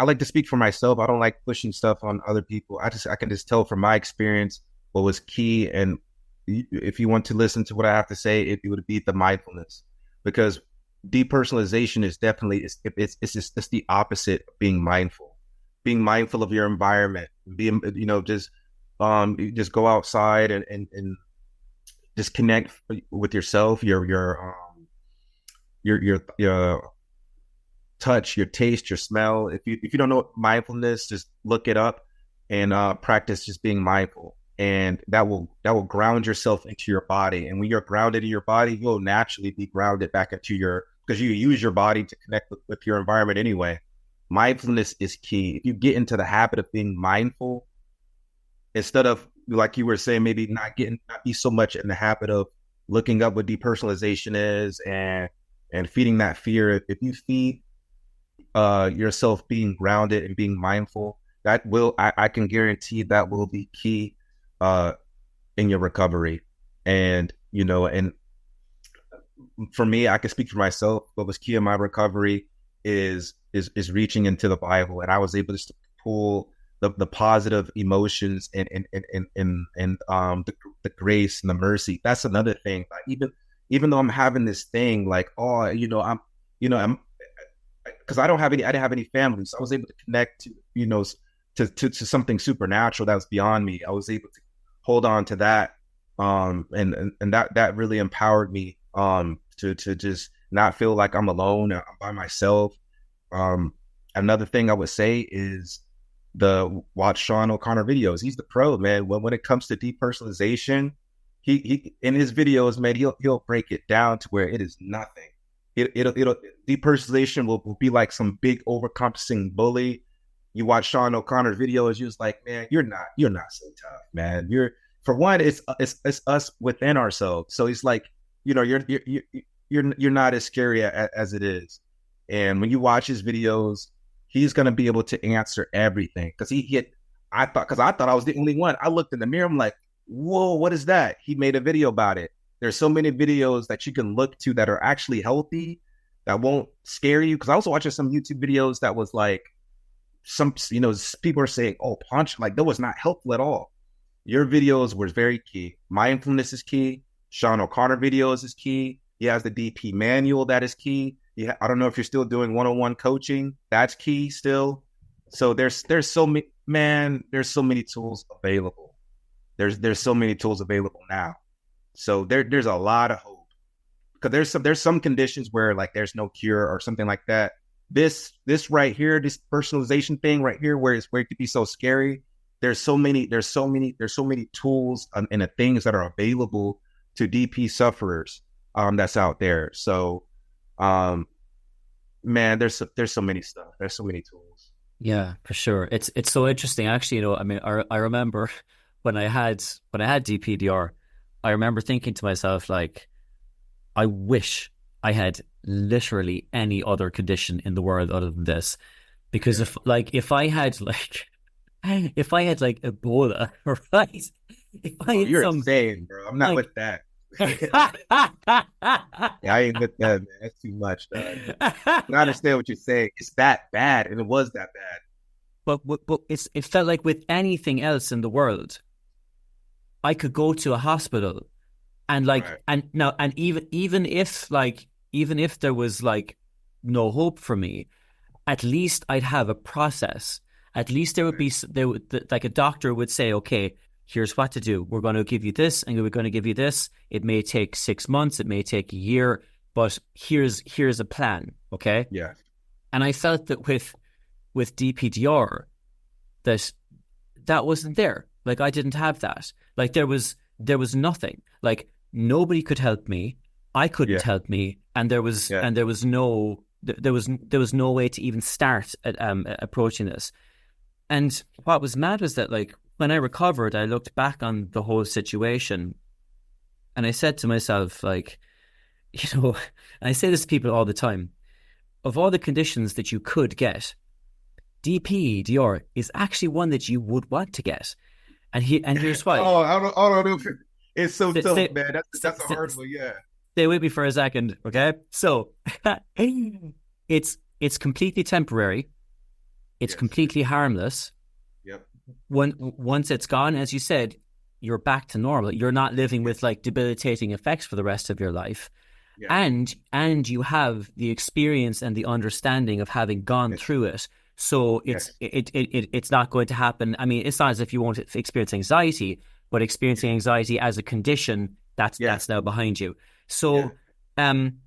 [SPEAKER 1] like to speak for myself. I don't like pushing stuff on other people. I can just tell from my experience what was key. And if you want to listen to what I have to say, it would be the mindfulness, because depersonalization is definitely it's the opposite of being mindful. Being mindful of your environment, being you just go outside and just connect with yourself, your touch, your taste, your smell. If you don't know mindfulness, just look it up and practice just being mindful, and that will ground yourself into your body. And when you're grounded in your body, you'll naturally be grounded back into your, because you use your body to connect with your environment anyway. Mindfulness is key. If you get into the habit of being mindful, instead of, like you were saying, maybe not be so much in the habit of looking up what depersonalization is and feeding that fear. If you feed yourself being grounded and being mindful, I can guarantee that will be key uh in your recovery. And for me, I can speak for myself. What was key in my recovery is reaching into the Bible, and I was able to pull the positive emotions and the grace and the mercy. That's another thing. Like, even though I'm having this thing, like, oh, I'm because I didn't have any family, so I was able to connect to to something supernatural that was beyond me. I was able to hold on to that, and that really empowered me to just not feel like I'm alone, I'm by myself. Um, Another thing I would say is the watch Sean O'Connor videos. He's the pro, man. When it comes to depersonalization, he in his videos, man, he'll break it down to where it is nothing. It'll depersonalization will be like some big overcompensating bully. You watch Sean O'Connor's videos, you're just like, man, you're not so tough, man. For one, it's us within ourselves. So he's like, you're not as scary as it is. And when you watch his videos, he's gonna be able to answer everything, because I thought I was the only one. I looked in the mirror, I'm like, whoa, what is that? He made a video about it. There's so many videos that you can look to that are actually healthy, that won't scare you. Because I was watching some YouTube videos that was like, some people are saying, oh, punch, like, that was not helpful at all. Your videos were very key. Mindfulness is key. Sean O'Connor videos is key. He has the DP manual, that is key. Yeah, I don't know if you're still doing one-on-one coaching. That's key still. So there's so many, man. There's so many tools available. There's so many tools available now. So there's a lot of hope, because there's some conditions where, like, there's no cure or something like that. This right here, this personalization thing right here, where it could be so scary. There's so many tools and the things that are available to DP sufferers that's out there. So man, there's so many stuff. There's so many tools.
[SPEAKER 2] Yeah, for sure. It's so interesting, actually. I mean, I remember when I had DPDR, I remember thinking to myself, like, I wish I had literally any other condition in the world other than this, because
[SPEAKER 1] Yeah.
[SPEAKER 2] if I had like Ebola, right? If I
[SPEAKER 1] Oh,
[SPEAKER 2] had
[SPEAKER 1] you're
[SPEAKER 2] some
[SPEAKER 1] insane, bro. I'm not
[SPEAKER 2] like
[SPEAKER 1] with that. Yeah, I ain't with that, man. That's too much, dog. I understand what you're saying. It's that bad, and it was that bad.
[SPEAKER 2] But it felt like with anything else in the world, I could go to a hospital and like,
[SPEAKER 1] Right.
[SPEAKER 2] and now, and even if there was like no hope for me, at least I'd have a process. At least there would
[SPEAKER 1] Right.
[SPEAKER 2] be, like a doctor would say, okay, here's what to do. We're going to give you this and we're going to give you this. It may take 6 months, it may take a year, but here's a plan. Okay.
[SPEAKER 1] Yeah.
[SPEAKER 2] And I felt that with DPDR, that that wasn't there. Like I didn't have that. Like there was nothing. Like nobody could help me. I couldn't
[SPEAKER 1] Yeah.
[SPEAKER 2] help me, and
[SPEAKER 1] Yeah.
[SPEAKER 2] there was no way to even start at approaching this. And what was mad was that like when I recovered, I looked back on the whole situation, and I said to myself like, and I say this to people all the time, of all the conditions that you could get, DPDR is actually one that you would want to get. And here's why.
[SPEAKER 1] Oh, I don't know. It's so
[SPEAKER 2] Stay,
[SPEAKER 1] tough,
[SPEAKER 2] stay,
[SPEAKER 1] man.
[SPEAKER 2] stay,
[SPEAKER 1] That's a
[SPEAKER 2] stay,
[SPEAKER 1] hard one. Yeah.
[SPEAKER 2] stay with me for a second, okay? So it's completely temporary. It's
[SPEAKER 1] Yes.
[SPEAKER 2] completely harmless.
[SPEAKER 1] Yep.
[SPEAKER 2] Once it's gone, as you said, you're back to normal. You're not living with
[SPEAKER 1] Yes.
[SPEAKER 2] like debilitating effects for the rest of your life.
[SPEAKER 1] Yeah.
[SPEAKER 2] And you have the experience and the understanding of having gone
[SPEAKER 1] Yes.
[SPEAKER 2] through it. So
[SPEAKER 1] Yes.
[SPEAKER 2] it's not going to happen. I mean, it's not as if you won't experience anxiety, but experiencing anxiety as a condition,
[SPEAKER 1] Yeah.
[SPEAKER 2] that's now behind you.
[SPEAKER 1] Yeah.
[SPEAKER 2] So um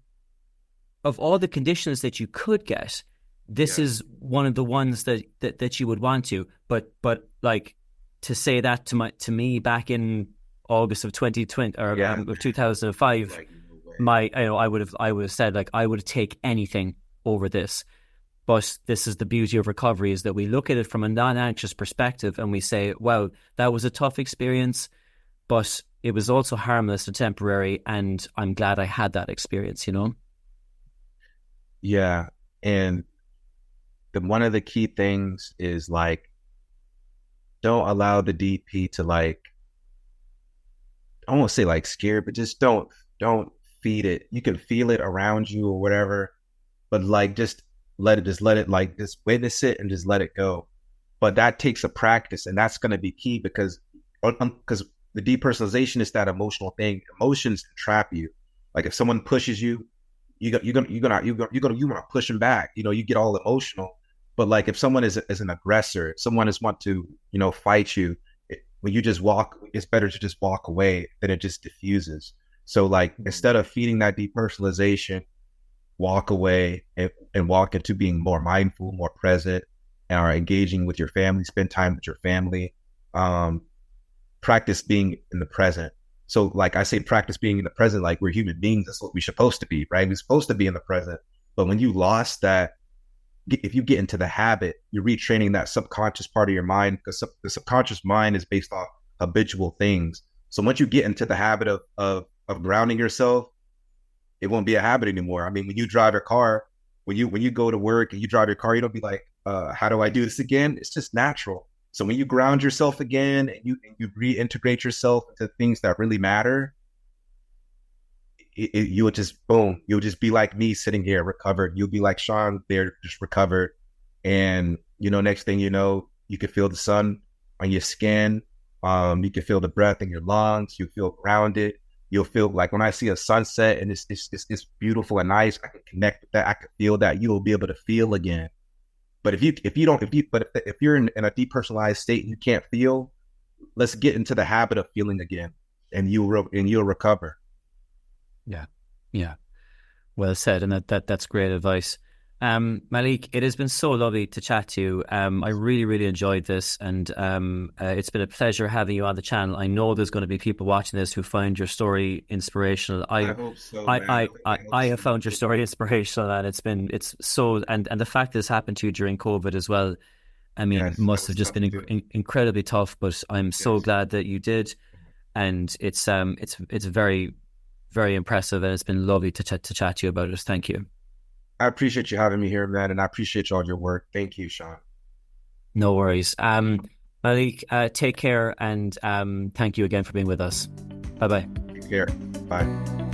[SPEAKER 2] of all the conditions that you could get, this
[SPEAKER 1] Yeah.
[SPEAKER 2] is one of the ones that you would want to. But like to say that to me back in August of 2020 or
[SPEAKER 1] Yeah.
[SPEAKER 2] of 2005,
[SPEAKER 1] Like, no way.
[SPEAKER 2] I would have said like I would take anything over this. But this is the beauty of recovery, is that we look at it from a non-anxious perspective and we say, wow, that was a tough experience, but it was also harmless and temporary, and I'm glad I had that experience, you know?
[SPEAKER 1] Yeah. And one of the key things is like, don't allow the DP to like, I won't say like scare, but just don't feed it. You can feel it around you or whatever, but like just let it like just witness it and just let it go. But that takes a practice, and that's going to be key because the depersonalization is that emotional thing. Emotions trap you. Like if someone pushes you, you want to push them back. You get all emotional. But like if someone is an aggressor, someone is want to fight you. When you just walk, it's better to just walk away than it just diffuses. So like instead of feeding that depersonalization, walk away and walk into being more mindful, more present, and are engaging with your family, spend time with your family. Practice being in the present. So like I say, practice being in the present, like we're human beings. That's what we're supposed to be, right? We're supposed to be in the present. But when you lost that, if you get into the habit, you're retraining that subconscious part of your mind, because the subconscious mind is based off habitual things. So once you get into the habit of grounding yourself, it won't be a habit anymore. I mean, when you drive your car, when you go to work and you drive your car, you don't be like, how do I do this again? It's just natural. So when you ground yourself again and you reintegrate yourself into things that really matter, you'll just boom, you'll just be like me sitting here recovered. You'll be like Sean there, just recovered. And next thing you know, you can feel the sun on your skin. You can feel the breath in your lungs. You feel grounded. You'll feel like when I see a sunset and it's beautiful and nice, I can connect with that. I can feel that. You'll be able to feel again. But if you're in a depersonalized state and you can't feel, let's get into the habit of feeling again, and you'll recover.
[SPEAKER 2] Yeah. Yeah. Well said. And that's great advice. Malik, it has been so lovely to chat to you. I really, really enjoyed this, and it's been a pleasure having you on the channel. I know there's going to be people watching this who find your story inspirational.
[SPEAKER 1] I hope so, man. I hope
[SPEAKER 2] I
[SPEAKER 1] so.
[SPEAKER 2] have found your story inspirational, and it's so, and the fact this happened to you during COVID as well. I mean,
[SPEAKER 1] Yes, that
[SPEAKER 2] must have
[SPEAKER 1] was
[SPEAKER 2] just
[SPEAKER 1] tough
[SPEAKER 2] been
[SPEAKER 1] too.
[SPEAKER 2] incredibly tough, but I'm so
[SPEAKER 1] Yes.
[SPEAKER 2] glad that you did, and it's very, very impressive, and it's been lovely to chat to you about it. Thank you.
[SPEAKER 1] I appreciate you having me here, man, and I appreciate all your work. Thank you, Sean.
[SPEAKER 2] No worries. Malik, take care, and thank you again for being with us. Bye bye.
[SPEAKER 1] Take care. Bye.